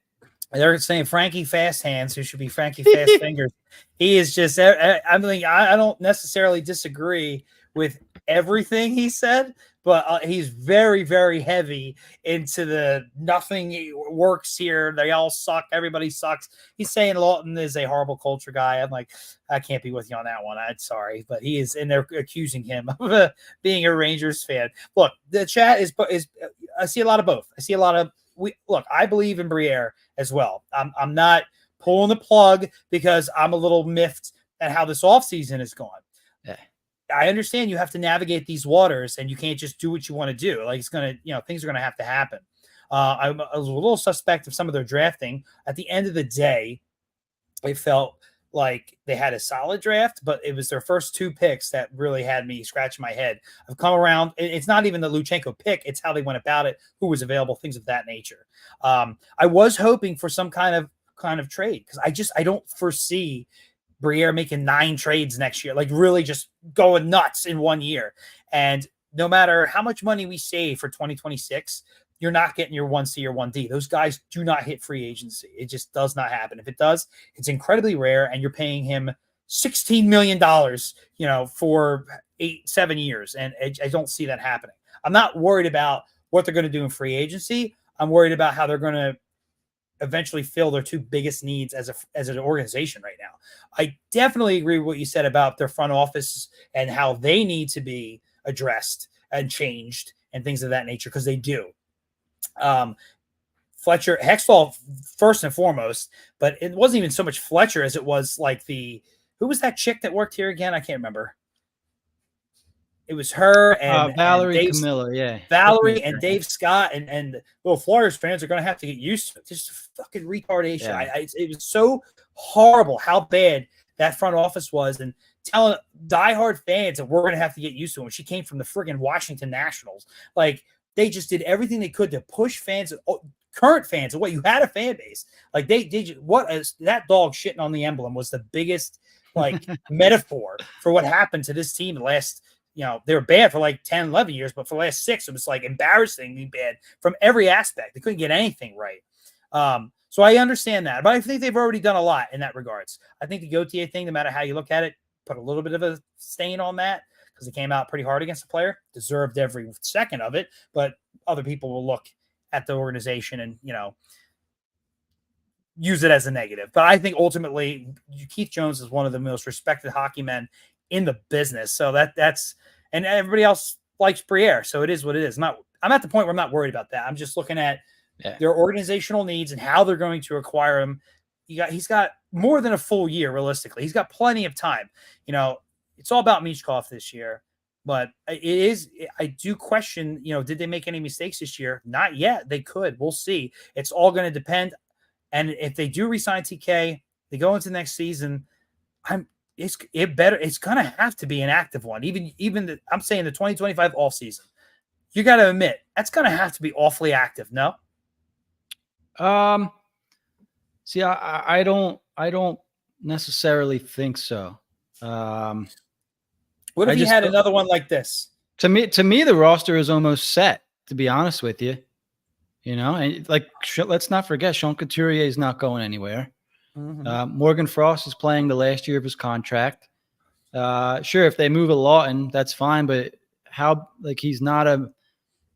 They're saying Frankie Fast Hands, who should be Frankie Fast Fingers. He is just, I mean, I don't necessarily disagree with everything he said, but he's very, very heavy into the nothing works here. They all suck. Everybody sucks. He's saying Lawton is a horrible culture guy. I'm like, I can't be with you on that one. I'm sorry, but he is, and they're accusing him of being a Rangers fan. Look, the chat is, I see a lot of both. I see a lot of, look, I believe in Briere as well. I'm not pulling the plug because I'm a little miffed at how this offseason is going. Yeah. I understand you have to navigate these waters and you can't just do what you want to do. Like, it's going to, things are going to have to happen. I was a little suspect of some of their drafting. At the end of the day, it felt like they had a solid draft, but it was their first 2 picks that really had me scratching my head. I've come around. It's not even the Luchanko pick. It's how they went about it, who was available, things of that nature. I was hoping for some kind of trade because I don't foresee Briere making 9 trades next year, like really just going nuts in 1 year. And no matter how much money we save for 2026, you're not getting your 1C or 1D. Those guys do not hit free agency. It just does not happen. If it does, it's incredibly rare, and you're paying him $16 million, for 7 years. And I don't see that happening. I'm not worried about what they're going to do in free agency. I'm worried about how they're going to eventually fill their 2 biggest needs as an organization right now. I definitely agree with what you said about their front office and how they need to be addressed and changed and things of that nature, because they do. Fletcher, Hextall first and foremost, but it wasn't even so much Fletcher as it was like who was that chick that worked here again? I can't remember. It was her and Valerie and Camilla, yeah. Valerie and Dave Scott and Flyers fans are going to have to get used to it. Just fucking retardation. Yeah. It was so horrible how bad that front office was, and telling diehard fans that we're going to have to get used to it. When she came from the friggin' Washington Nationals, like they just did everything they could to push fans, current fans away. You had a fan base. Like they that dog shitting on the emblem was the biggest metaphor for what happened to this team in the last. They were bad for like 10, 11 years, but for the last 6, it was like embarrassingly bad from every aspect. They couldn't get anything right. So I understand that, but I think they've already done a lot in that regards. I think the Gauthier thing, no matter how you look at it, put a little bit of a stain on that because it came out pretty hard against the player, deserved every second of it, but other people will look at the organization and, use it as a negative. But I think ultimately Keith Jones is one of the most respected hockey men in the business. So that's, and everybody else likes Briere. So it is what it is. I'm at the point where I'm not worried about that. I'm just looking at their organizational needs and how they're going to acquire him. He's got more than a full year, realistically. He's got plenty of time. It's all about Michkov this year, but I do question, did they make any mistakes this year? Not yet. They could. We'll see. It's all going to depend. And if they do resign TK, they go into next season. It's going to have to be an active one. I'm saying the 2025 offseason. You got to admit that's going to have to be awfully active. No. See, I don't necessarily think so. What if you had another one like this? To me, the roster is almost set, to be honest with you. And let's not forget, Sean Couturier is not going anywhere. Mm-hmm. Morgan Frost is playing the last year of his contract. Sure, if they move a Lawton, that's fine, but he's not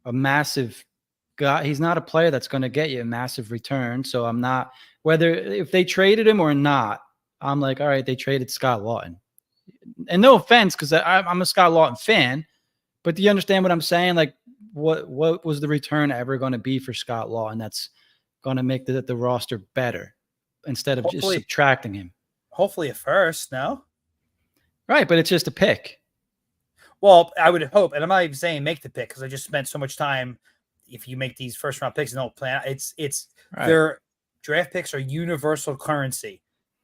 a massive guy. He's not a player that's going to get you a massive return. So I'm not, whether if they traded him or not, I'm like, all right, they traded Scott Lawton. And no offense, because I'm a Scott Lawton fan, but do you understand what I'm saying? Like, what was the return ever going to be for Scott Lawton that's going to make the roster better instead of just subtracting him? Hopefully a first, no? Right, but it's just a pick. Well, I would hope, and I'm not even saying make the pick because I just spent so much time. If you make these first round picks and don't plan, it's right. Their draft picks are universal currency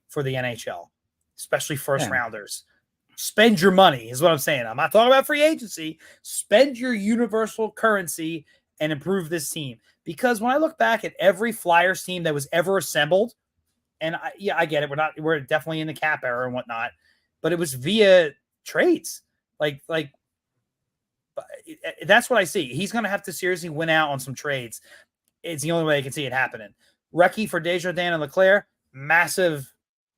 for the NHL, especially first rounders. Spend your money is what I'm saying. I'm not talking about free agency. Spend your universal currency and improve this team. Because when I look back at every Flyers team that was ever assembled, and I get it, we're definitely in the cap era and whatnot, but it was via trades. Like that's what I see. He's going to have to seriously win out on some trades. It's the only way I can see it happening. Recchi for Desjardins and Leclerc, massive,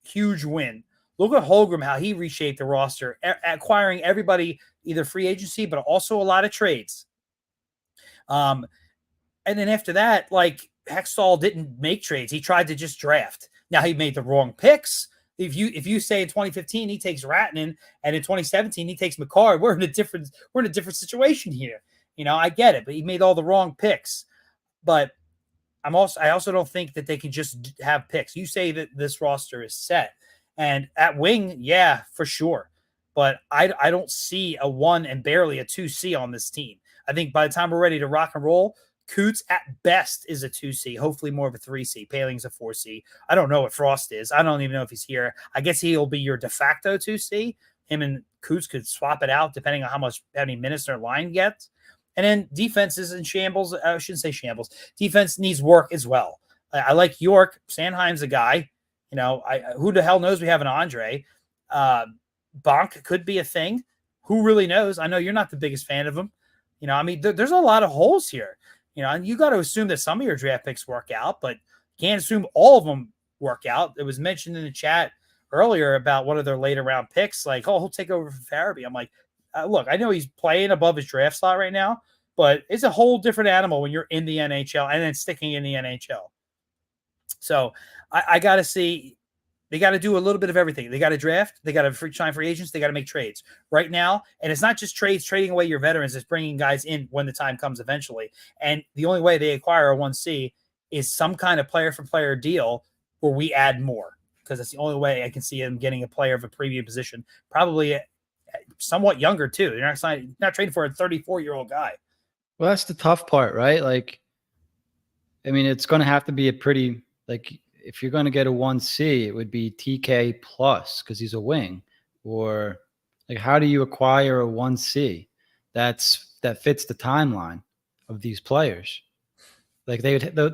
huge win. Look at Holmgren, how he reshaped the roster, acquiring everybody, either free agency, but also a lot of trades. And then after that, like Hextall didn't make trades. He tried to just draft. Now he made the wrong picks. If you say in 2015 he takes Ratinen and in 2017 he takes McCarr, we're in a different situation here. You know, I get it, but he made all the wrong picks. But I also don't think that they can just have picks. You say that this roster is set. And at wing, yeah, for sure. But I don't see a 1 and barely a 2C on this team. I think by the time we're ready to rock and roll, Coots at best is a 2C, hopefully more of a 3C. Paling's a 4C. I don't know what Frost is. I don't even know if he's here. I guess he'll be your de facto 2C. Him and Coots could swap it out depending on how many minutes their line gets. And then defense is in shambles. I shouldn't say shambles. Defense needs work as well. I like York. Sanheim's a guy. You know, who the hell knows we have an Andre. Bonk could be a thing. Who really knows? I know you're not the biggest fan of him. You know, I mean, there's a lot of holes here. You know, and you got to assume that some of your draft picks work out, but can't assume all of them work out. It was mentioned in the chat earlier about one of their later round picks, like, oh, he'll take over for Farabee. I'm like, look, I know he's playing above his draft slot right now, but it's a whole different animal when you're in the NHL and then sticking in the NHL. So I got to see. They got to do a little bit of everything. They got to draft. They got to sign free agents. They got to make trades right now. And it's not just trades, trading away your veterans. It's bringing guys in when the time comes eventually. And the only way they acquire a 1C is some kind of player-for-player deal where we add more, because that's the only way I can see them getting a player of a premium position, probably somewhat younger too. They're not trading for a 34-year-old guy. Well, that's the tough part, right? Like, I mean, it's going to have to be a pretty, like, if you're going to get a 1C, it would be TK plus because he's a wing. Or like, how do you acquire a 1C that fits the timeline of these players? Like,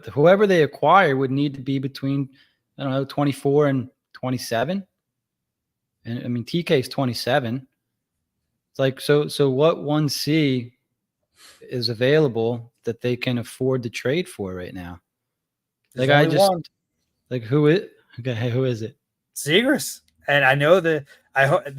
whoever they acquire would need to be between, I don't know, 24 and 27. And I mean, TK is 27. It's like, so what 1C is available that they can afford to trade for right now? Like, like, who is it? Zegras. And I know they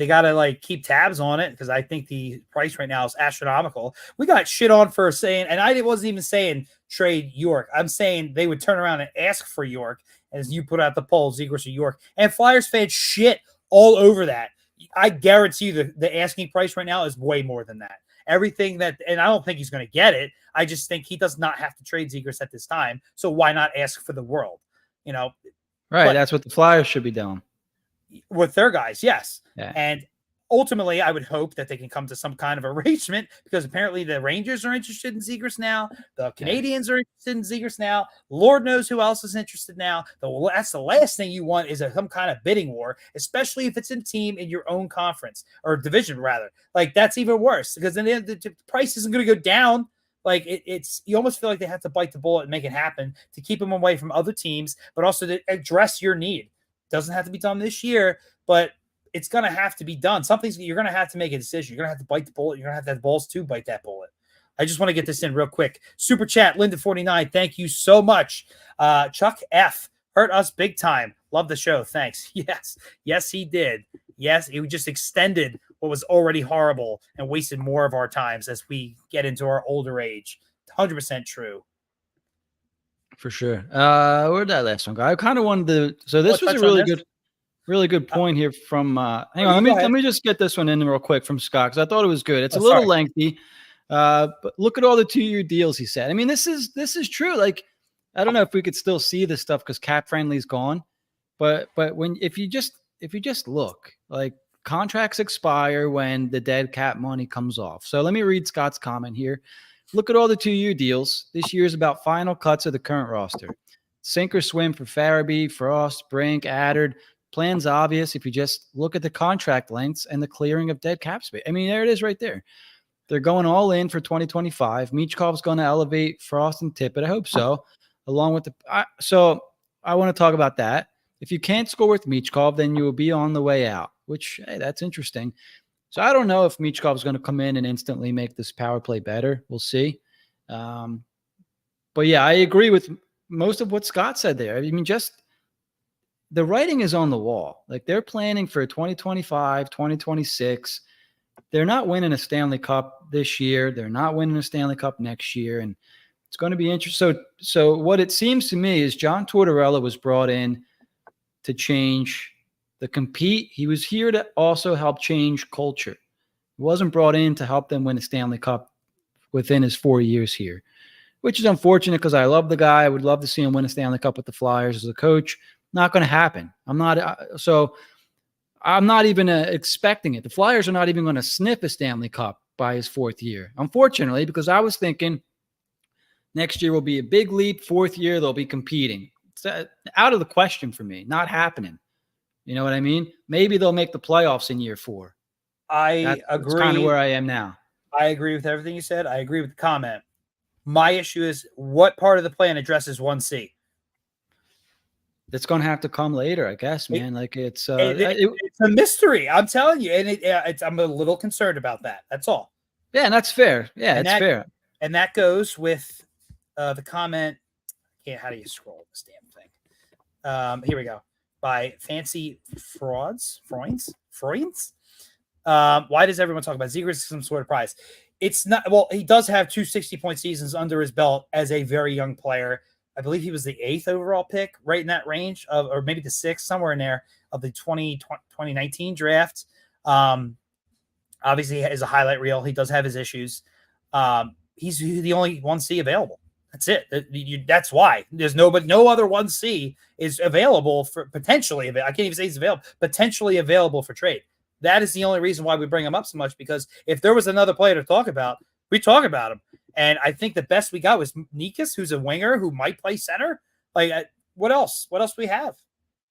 got to like keep tabs on it because I think the price right now is astronomical. We got shit on for saying, and I wasn't even saying trade York. I'm saying they would turn around and ask for York as you put out the poll, Zegras or York. And Flyers fans shit all over that. I guarantee you the asking price right now is way more than that. Everything that, and I don't think he's going to get it. I just think he does not have to trade Zegras at this time. So why not ask for the world? You know, right? But that's what the Flyers should be doing with their guys. Yes. Yeah. And ultimately, I would hope that they can come to some kind of arrangement because apparently the Rangers are interested in Zegras now. The Canadians are interested in Zegras now. Lord knows who else is interested now. That's the last thing you want is some kind of bidding war, especially if it's a team in your own conference or division, rather. Like, that's even worse because then the price isn't going to go down. Like, it's you almost feel like they have to bite the bullet and make it happen to keep them away from other teams, but also to address your need. Doesn't have to be done this year, but it's going to have to be done. You're going to have to make a decision. You're going to have to bite the bullet. You're going to have to have balls to bite that bullet. I just want to get this in real quick. Super chat, Linda49. Thank you so much. Chuck F. Hurt us big time. Love the show. Thanks. Yes, he did. Yes, he just extended what was already horrible and wasted more of our times as we get into our older age. 100% true. For sure. Where'd that last one go? I kind of wanted to. So this Let's was a touch on really good point here from. Hang on, let me just get this one in real quick from Scott, because I thought it was good. It's a little lengthy, but look at all the 2-year deals he said. I mean, this is true. Like, I don't know if we could still see this stuff because cap friendly's gone, but if you just look, like, contracts expire when the dead cap money comes off. So let me read Scott's comment here. Look at all the 2-year deals. This year is about final cuts of the current roster. Sink or swim for Farabee, Frost, Brink, Addard. Plan's obvious if you just look at the contract lengths and the clearing of dead cap space. I mean, there it is right there. They're going all in for 2025. Michkov's going to elevate Frost and Tippett. I hope so. Along with so I want to talk about that. If you can't score with Michkov, then you will be on the way out, which, hey, that's interesting. So I don't know if Michkov is going to come in and instantly make this power play better. We'll see. But yeah, I agree with most of what Scott said there. I mean, just the writing is on the wall. Like, they're planning for 2025, 2026. They're not winning a Stanley Cup this year. They're not winning a Stanley Cup next year. And it's going to be interesting. So what it seems to me is John Tortorella was brought in to change the compete. He was here to also help change culture. He wasn't brought in to help them win a Stanley Cup within his 4 years here, which is unfortunate because I love the guy. I would love to see him win a Stanley Cup with the Flyers as a coach. Not going to happen. I'm not even expecting it. The Flyers are not even going to sniff a Stanley Cup by his 4th year, unfortunately, because I was thinking next year will be a big leap. 4th year, they'll be competing. It's out of the question for me. Not happening. You know what I mean? Maybe they'll make the playoffs in year 4. I agree. That's kind of where I am now. I agree with everything you said. I agree with the comment. My issue is, what part of the plan addresses 1C? It's going to have to come later, I guess, man. It's a mystery. I'm telling you, and I'm a little concerned about that. That's all. Yeah, and that's fair. Yeah, it's fair. And that goes with the comment. How do you scroll this damn thing? Here we go. By Fancy Freunds. Why does everyone talk about Zegras as some sort of prize? It's not. Well, he does have 2 60-point seasons under his belt as a very young player. I believe he was the 8th overall pick, right in that range of, or maybe the 6th, somewhere in there, of the 2019 draft. Obviously, he has a highlight reel. He does have his issues. He's the only 1C available. That's it. That's why there's no other 1C is available for potentially. I can't even say he's available. Potentially available for trade. That is the only reason why we bring him up so much, because if there was another player to talk about, we talk about him. And I think the best we got was Nikas, who's a winger who might play center. Like, what else? What else do we have?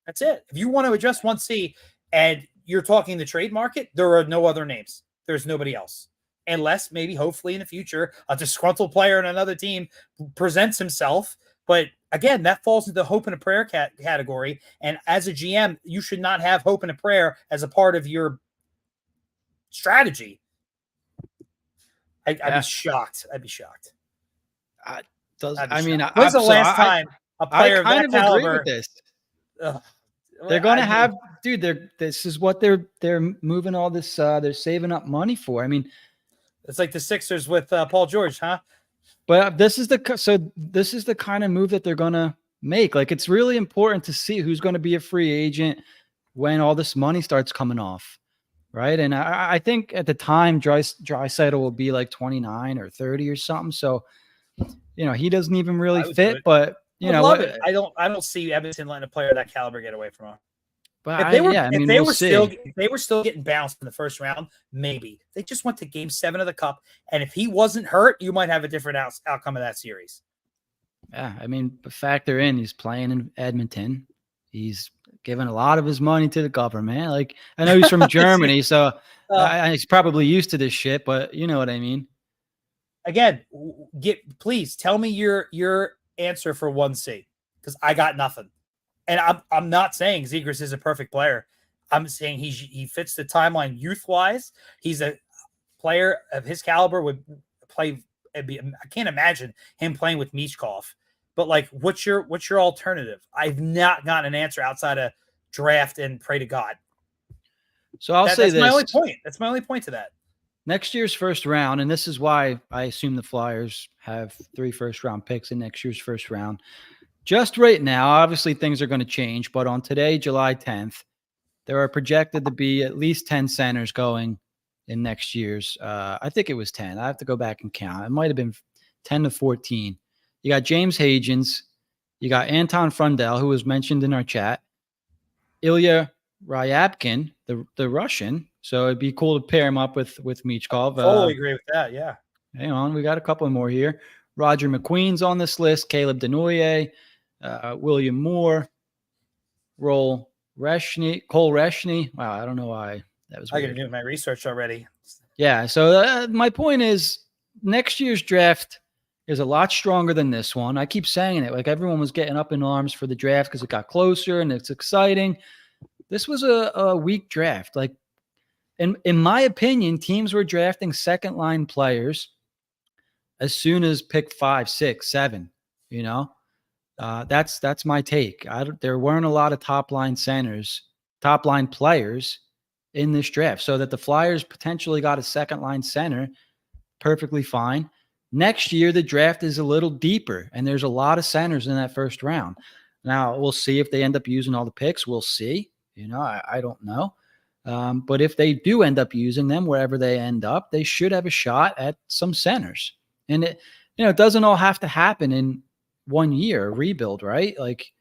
That's it. If you want to address 1C and you're talking the trade market, there are no other names. There's nobody else. Unless maybe, hopefully in the future, a disgruntled player in another team presents himself. But again, that falls into the hope and a prayer category. And as a GM, you should not have hope and a prayer as a part of your strategy. I'd be shocked. I'd be shocked. When's the last time a player of that caliber? Agree with this. They're going to have, dude. This is what they're moving all this. They're saving up money for. I mean, it's like the Sixers with Paul George, huh? But this is the kind of move that they're going to make. Like, it's really important to see who's going to be a free agent when all this money starts coming off, right? And I think at the time, Draisaitl will be like 29 or 30 or something. So, he doesn't even really fit. But I love it. I don't see Edmonton letting a player of that caliber get away from him. But if they were still getting bounced in the first round, maybe. They just went to Game 7 of the Cup, and if he wasn't hurt, you might have a different outcome of that series. Yeah, I mean, factor in he's playing in Edmonton. He's giving a lot of his money to the government. Like, I know he's from Germany, so he's probably used to this shit. But you know what I mean. Again, please tell me your answer for 1C, because I got nothing. And I'm not saying Zegras is a perfect player. I'm saying he fits the timeline youth-wise. He's a player of his caliber, would play. I can't imagine him playing with Michkov. But like, what's your alternative? I've not gotten an answer outside of draft and pray to God. So that's my only point. That's my only point to that. next year's first round, and this is why I assume the Flyers have 3 first-round picks in next year's first round. Just right now, obviously things are going to change, but on today, July 10th, there are projected to be at least 10 centers going in next year's. I think it was 10. I have to go back and count. It might have been 10 to 14. You got James Hagens. You got Anton Frundell, who was mentioned in our chat. Ilya Ryabkin, the Russian. So it'd be cool to pair him up with Michkov. Totally agree with that. Yeah. Hang on. We got a couple more here. Roger McQueen's on this list. Caleb Denoyer, William Moore, Cole Reshny. Wow, I don't know why that was weird. I got to do my research already. Yeah, so my point is next year's draft is a lot stronger than this one. I keep saying it. Like everyone was getting up in arms for the draft because it got closer and it's exciting. This was a weak draft. Like in my opinion, teams were drafting second line players as soon as pick 5, 6, 7, you know. That's my take. There weren't a lot of top line players in this draft, so that the Flyers potentially got a second line center, perfectly fine. Next year, the draft is a little deeper, and there's a lot of centers in that first round. Now, we'll see if they end up using all the picks. We'll see. You know, I don't know. But if they do end up using them wherever they end up, they should have a shot at some centers. And it doesn't all have to happen in 1 year, a rebuild, right? Like,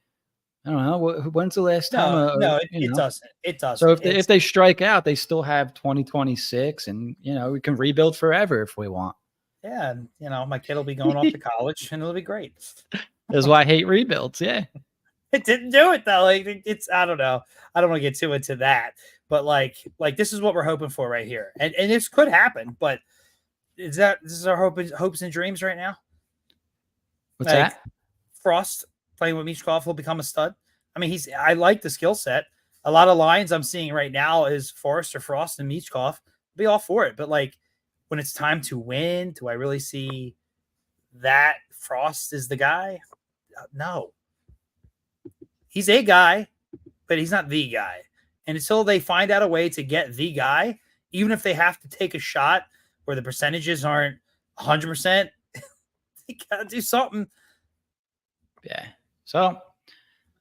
I don't know. When's the last time? It doesn't. It doesn't. So if they strike out, they still have 2026, and we can rebuild forever if we want. Yeah, and my kid will be going off to college, and it'll be great. That's why I hate rebuilds. Yeah, it didn't do it though. Like I don't know. I don't want to get too into that, but like this is what we're hoping for right here, and this could happen. But this is our hopes and dreams right now? What's that? Frost playing with Michkov will become a stud. I mean, I like the skill set. A lot of lines I'm seeing right now is Forrester, Frost, and Michkov. I'll be all for it. But like when it's time to win, do I really see that Frost is the guy? No. He's a guy, but he's not the guy. And until they find out a way to get the guy, even if they have to take a shot where the percentages aren't 100%, they gotta do something. Yeah. So,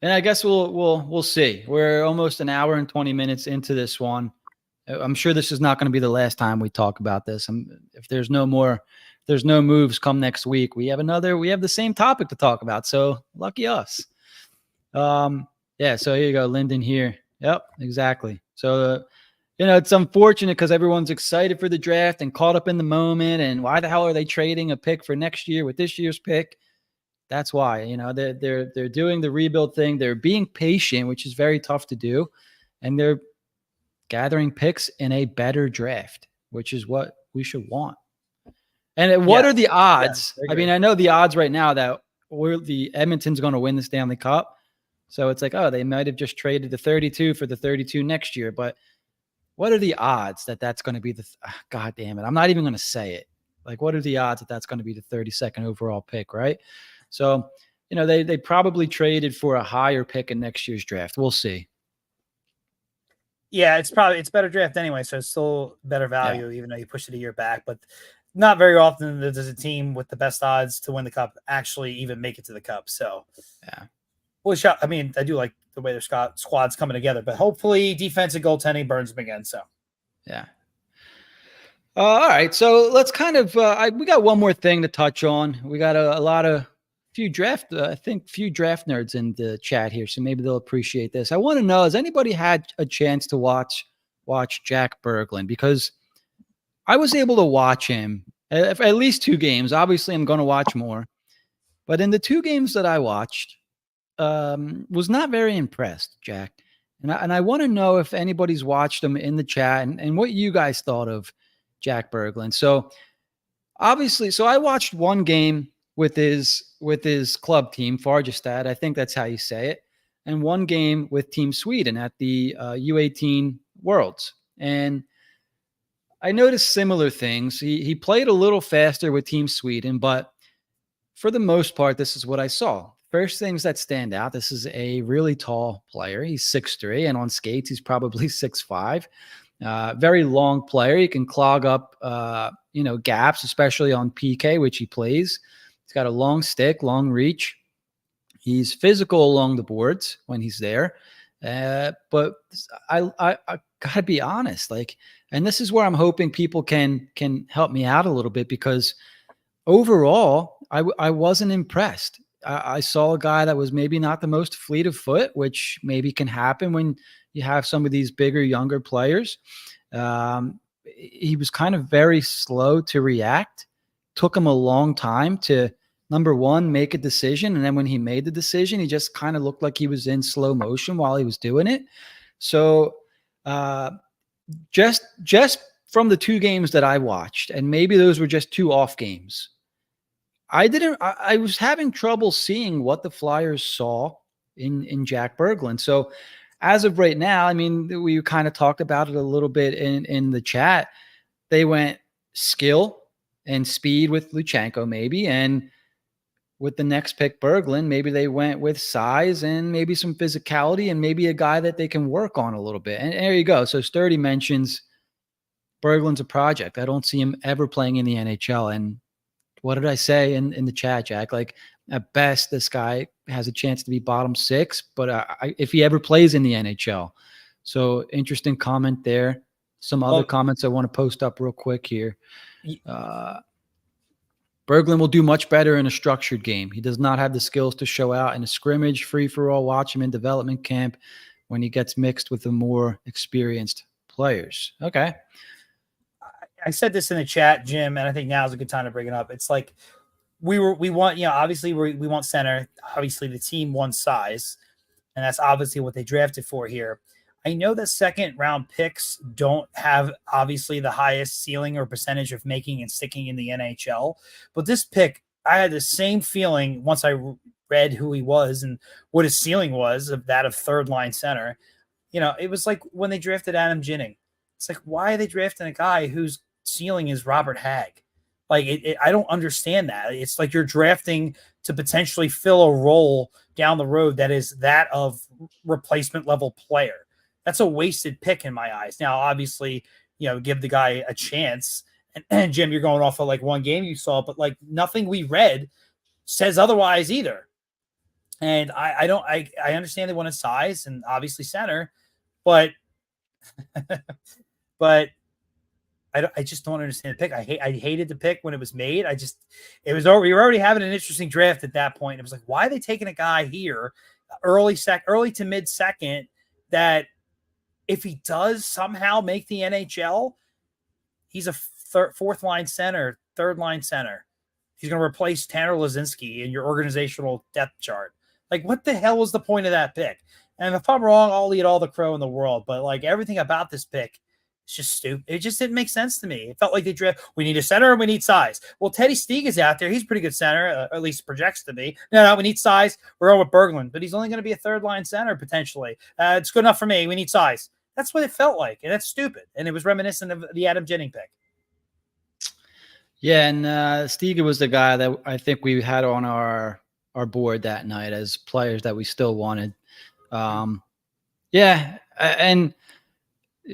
and I guess we'll see. We're almost an hour and 20 minutes into this one. I'm sure this is not going to be the last time we talk about this. If there's no moves come next week, we have the same topic to talk about. So lucky us. Yeah. So here you go, Lyndon here. Yep, exactly. So, it's unfortunate because everyone's excited for the draft and caught up in the moment. And why the hell are they trading a pick for next year with this year's pick? That's why, they're doing the rebuild thing. They're being patient, which is very tough to do. And they're gathering picks in a better draft, which is what we should want. And what are the odds? Yeah, I mean, I know the odds right now that Edmonton's going to win the Stanley Cup. So it's like, oh, they might have just traded the 32 for the 32 next year. But what are the odds that that's going to be God damn it. I'm not even going to say it. Like, what are the odds that that's going to be the 32nd overall pick, right? So, they probably traded for a higher pick in next year's draft. We'll see. Yeah, it's better draft anyway, so it's still better value, even though you push it a year back. But not very often does a team with the best odds to win the cup actually even make it to the cup. So, yeah. Well, I mean, I do like the way their squad's coming together, but hopefully defensive goaltending burns them again. So, yeah. All right, so let's kind of we got one more thing to touch on. We got a few draft nerds in the chat here, so maybe they'll appreciate this. I want to know, has anybody had a chance to watch Jack Berglund? Because I was able to watch him at least 2 games. Obviously, I'm going to watch more, but in the 2 games that I watched, was not very impressed, Jack. And I want to know if anybody's watched him in the chat and what you guys thought of Jack Berglund. So obviously, I watched 1 game with his club team, Farjestad. I think that's how you say it. And 1 game with Team Sweden at the U18 Worlds. And I noticed similar things. He played a little faster with Team Sweden, but for the most part, this is what I saw. First things that stand out, this is a really tall player. He's 6'3", and on skates, he's probably 6'5". Very long player. He can clog up, gaps, especially on PK, which he plays. He's got a long stick, long reach. He's physical along the boards when he's there. But I gotta be honest, and this is where I'm hoping people can help me out a little bit, because overall, I wasn't impressed. I saw a guy that was maybe not the most fleet of foot, which maybe can happen when you have some of these bigger, younger players. He was kind of very slow to react. Took him a long time to, number one, make a decision. And then when he made the decision, he just kind of looked like he was in slow motion while he was doing it. So just from the 2 games that I watched, and maybe those were just 2 off games, I was having trouble seeing what the Flyers saw in Jack Berglund. So as of right now, I mean, we kind of talked about it a little bit in the chat. They went skill and speed with Luchanko, maybe, and with the next pick, Berglund, maybe they went with size and maybe some physicality and maybe a guy that they can work on a little bit. And there you go. So Sturdy mentions Berglund's a project. I don't see him ever playing in the NHL. And what did I say in the chat, Jack? At best, this guy has a chance to be bottom 6, but if he ever plays in the NHL. So interesting comment there. Some other comments I want to post up real quick here. Berglund will do much better in a structured game. He does not have the skills to show out in a scrimmage, free-for-all. Watch him in development camp when he gets mixed with the more experienced players. Okay. I said this in the chat, Jim, and I think now is a good time to bring it up. It's like we want, obviously we want center. Obviously the team wants size, and that's obviously what they drafted for here. I know that 2nd-round picks don't have obviously the highest ceiling or percentage of making and sticking in the NHL, but this pick, I had the same feeling once I read who he was and what his ceiling was, of that of 3rd-line center. It was like when they drafted Adam Ginning. It's like, why are they drafting a guy whose ceiling is Robert Hagg? I don't understand that. It's like you're drafting to potentially fill a role down the road that is that of replacement level player. That's a wasted pick in my eyes. Now, obviously, give the guy a chance. And Jim, you're going off of 1 game you saw, but nothing we read says otherwise either. And I understand they wanted size and obviously center, but I just don't understand the pick. I hated the pick when it was made. We were already having an interesting draft at that point. It was like, why are they taking a guy here early to mid second that, if he does somehow make the NHL, he's a 4th-line center, 3rd-line center. He's going to replace Tanner Lazinski in your organizational depth chart. What the hell was the point of that pick? And if I'm wrong, I'll eat all the crow in the world. But everything about this pick, it's just stupid. It just didn't make sense to me. It felt like they draft, we need a center and we need size. Well, Teddy Stieg is out there. He's a pretty good center, at least projects to be. No, we need size. We're going with Berglund, but he's only going to be a 3rd-line center potentially. It's good enough for me. We need size. That's what it felt like, and that's stupid. And it was reminiscent of the Adam Ginning pick. Yeah, and Stiga was the guy that I think we had on our board that night as players that we still wanted. And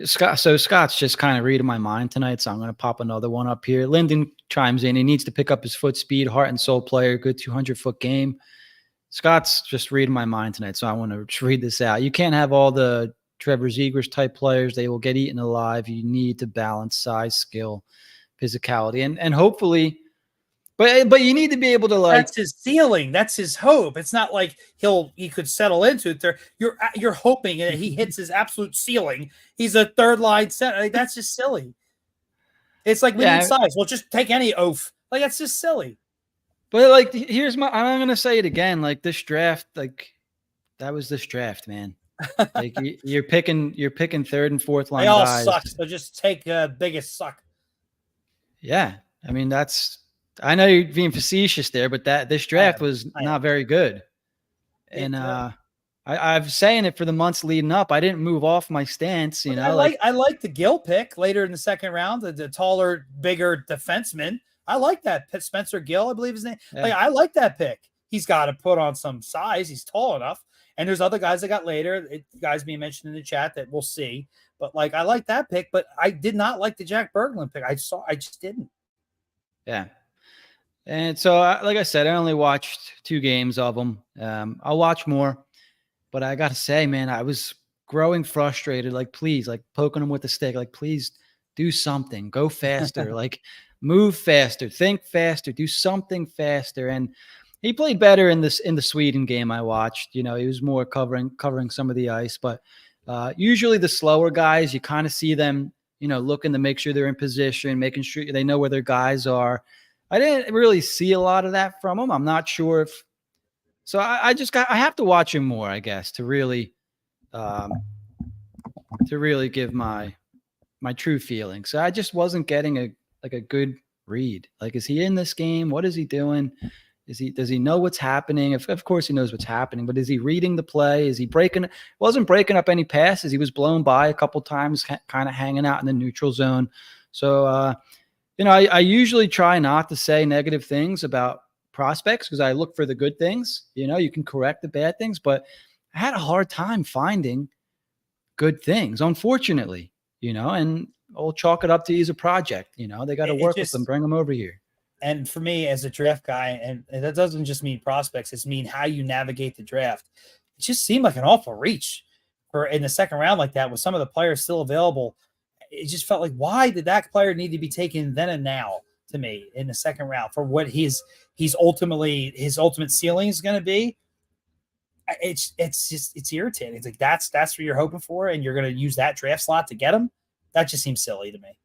Scott's just kind of reading my mind tonight, so I'm going to pop another one up here. Lyndon chimes in. He needs to pick up his foot speed, heart and soul player, good 200-foot game. Scott's just reading my mind tonight, so I want to just read this out. You can't have all the Trevor Zegras type players. They will get eaten alive. You need to balance size, skill, physicality, and hopefully, but you need to be able to that's his ceiling. That's his hope. It's not like he could settle into it there. You're hoping that he hits his absolute ceiling. He's a 3rd-line center. That's just silly. It's like we need size. Well, just take any oaf. That's just silly. But here's I'm going to say it again. This draft, that was this draft, man. You're picking 3rd and 4th line. They all guys. Suck. So just take biggest suck. Yeah, I mean I know you're being facetious there, but this draft was not very good. And I've saying it for the months leading up. I didn't move off my stance. I like the Gill pick later in the 2nd round. The taller, bigger defenseman. I like that. Spencer Gill, I believe his name. Yeah. I like that pick. He's got to put on some size. He's tall enough. And there's other guys that got later, guys being mentioned in the chat that we'll see. But like, I like that pick, but I did not like the Jack Berglund pick. I just didn't. Yeah. And so, like I said, I only watched 2 games of them. I'll watch more, but I got to say, man, I was growing frustrated. Like, please, like poking him with a stick. Like, please do something. Go faster. Like, move faster. Think faster. Do something faster. And he played better in the Sweden game I watched. You know, he was more covering some of the ice. But usually the slower guys, you kind of see them, you know, looking to make sure they're in position, making sure they know where their guys are. I didn't really see a lot of that from him. I'm not sure if so. I have to watch him more, I guess, to really give my true feelings. So I just wasn't getting a good read. Like, is he in this game? What is he doing? Does he know what's happening? Of course he knows what's happening, but is he reading the play? Is he wasn't breaking up any passes. He was blown by a couple times, kind of hanging out in the neutral zone. So, you know, I usually try not to say negative things about prospects because I look for the good things. You know, you can correct the bad things, but I had a hard time finding good things, unfortunately, you know, and I'll chalk it up to he's a project. You know, they got to work with them, bring them over here. And for me as a draft guy, and that doesn't just mean prospects, it's mean how you navigate the draft. It just seemed like an awful reach for in the second round like that with some of the players still available. It just felt like, why did that player need to be taken then and now to me in the second round for what his ultimate ceiling is going to be? It's irritating. It's like that's what you're hoping for, and you're going to use that draft slot to get him. That just seems silly to me.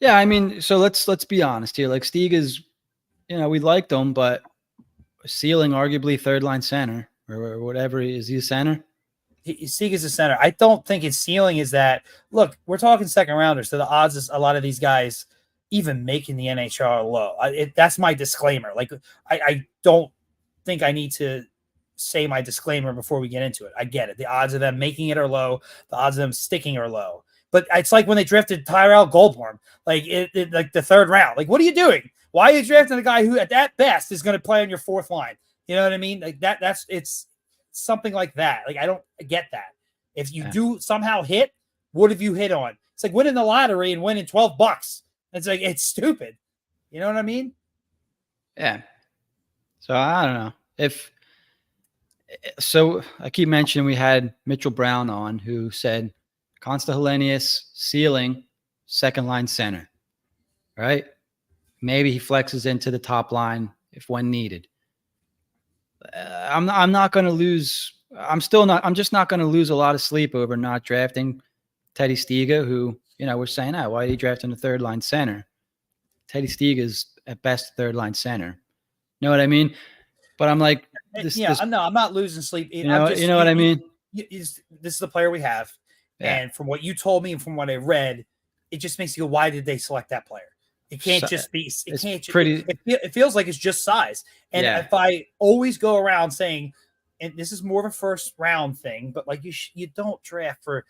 Yeah, I mean, so let's be honest here. Like, Stieg is, you know, we liked him, but ceiling arguably third line center or whatever. Is he a center? Stieg is a center. I don't think his ceiling is that. Look, we're talking second rounders, so the odds is a lot of these guys even making the NHL are low. That's my disclaimer. Like, I don't think I need to say my disclaimer before we get into it. I get it. The odds of them making it are low. The odds of them sticking are low. But it's like when they drafted Tyrell Goldborn, like like the third round. Like, what are you doing? Why are you drafting a guy who, at that best, is going to play on your fourth line? You know what I mean? Like it's something like that. Like, I don't get that. If you do somehow hit, what have you hit on? It's like winning the lottery and winning $12. It's like, it's stupid. You know what I mean? Yeah. So I don't know so I keep mentioning we had Mitchell Brown on who said Consta Hellenius ceiling second line center, right? Maybe he flexes into the top line if when needed. I'm not going to lose. I'm just not going to lose a lot of sleep over not drafting Teddy Stiga, who, you know, we're saying, why are you drafting a third line center? Teddy Stiga is at best third line center. You know what I mean? But I'm like, I'm not losing sleep. You know what I mean? This is the player we have. Yeah. And from what you told me and from what I read, it just makes you go, why did they select that player? It can't just be, it feels like it's just size. And if I always go around saying, and this is more of a first round thing, but like you don't draft for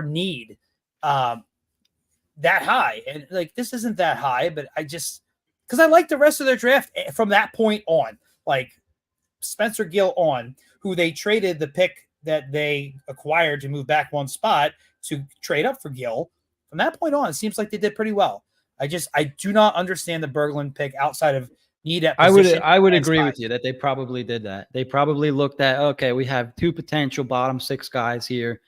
need that high. And like, this isn't that high, but because I like the rest of their draft from that point on, like Spencer Gill on, who they traded the pick that they acquired to move back one spot to trade up for Gill. From that point on, it seems like they did pretty well. I do not understand the Berglund pick outside of need at position. I would agree with you that they probably did that. They probably looked at, okay, we have 2 potential bottom 6 guys here.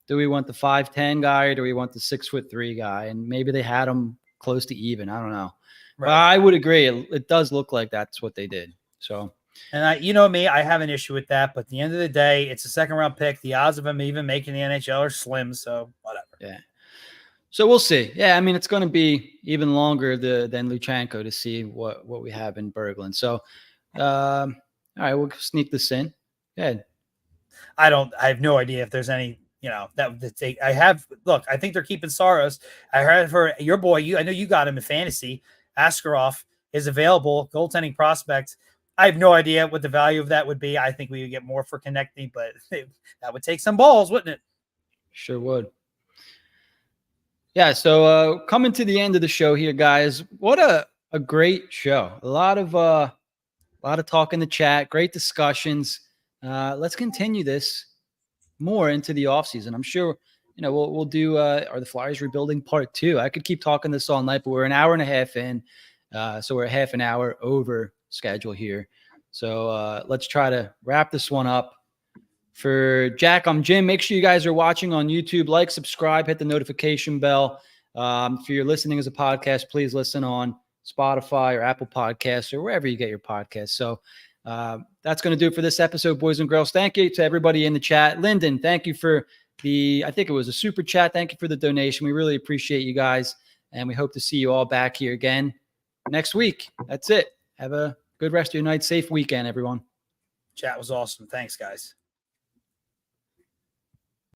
Do we want the 5'10" guy or do we want the 6'3" guy? And maybe they had them close to even. I don't know. Right. But I would agree. It does look like that's what they did. So. And you know me, I have an issue with that. But at the end of the day, it's a second round pick. The odds of him even making the NHL are slim. So whatever. Yeah. So we'll see. Yeah, I mean, it's going to be even longer than Luchanko to see what we have in Berglund. So, all right, we'll sneak this in. Go ahead. I have no idea if there's any, you know, I think they're keeping Saros. I heard for your boy, I know you got him in fantasy. Askarov is available, goaltending prospect. I have no idea what the value of that would be. I think we would get more for Konecny, but that would take some balls, wouldn't it? Sure would. Yeah, so coming to the end of the show here, guys. What a great show. A lot of talk in the chat, great discussions. let's continue this more into the offseason. I'm sure, we'll do, are the Flyers rebuilding part 2? I could keep talking this all night, but we're an hour and a half in. So we're half an hour over schedule here. So let's try to wrap this one up. For Jack, I'm Jim. Make sure you guys are watching on YouTube. Like, subscribe, hit the notification bell. If you're listening as a podcast, please listen on Spotify or Apple Podcasts or wherever you get your podcasts. So that's going to do it for this episode, boys and girls. Thank you to everybody in the chat. Lyndon, thank you for I think it was a super chat. Thank you for the donation. We really appreciate you guys. And we hope to see you all back here again next week. That's it. Have a good rest of your night. Safe weekend, everyone. Chat was awesome. Thanks, guys.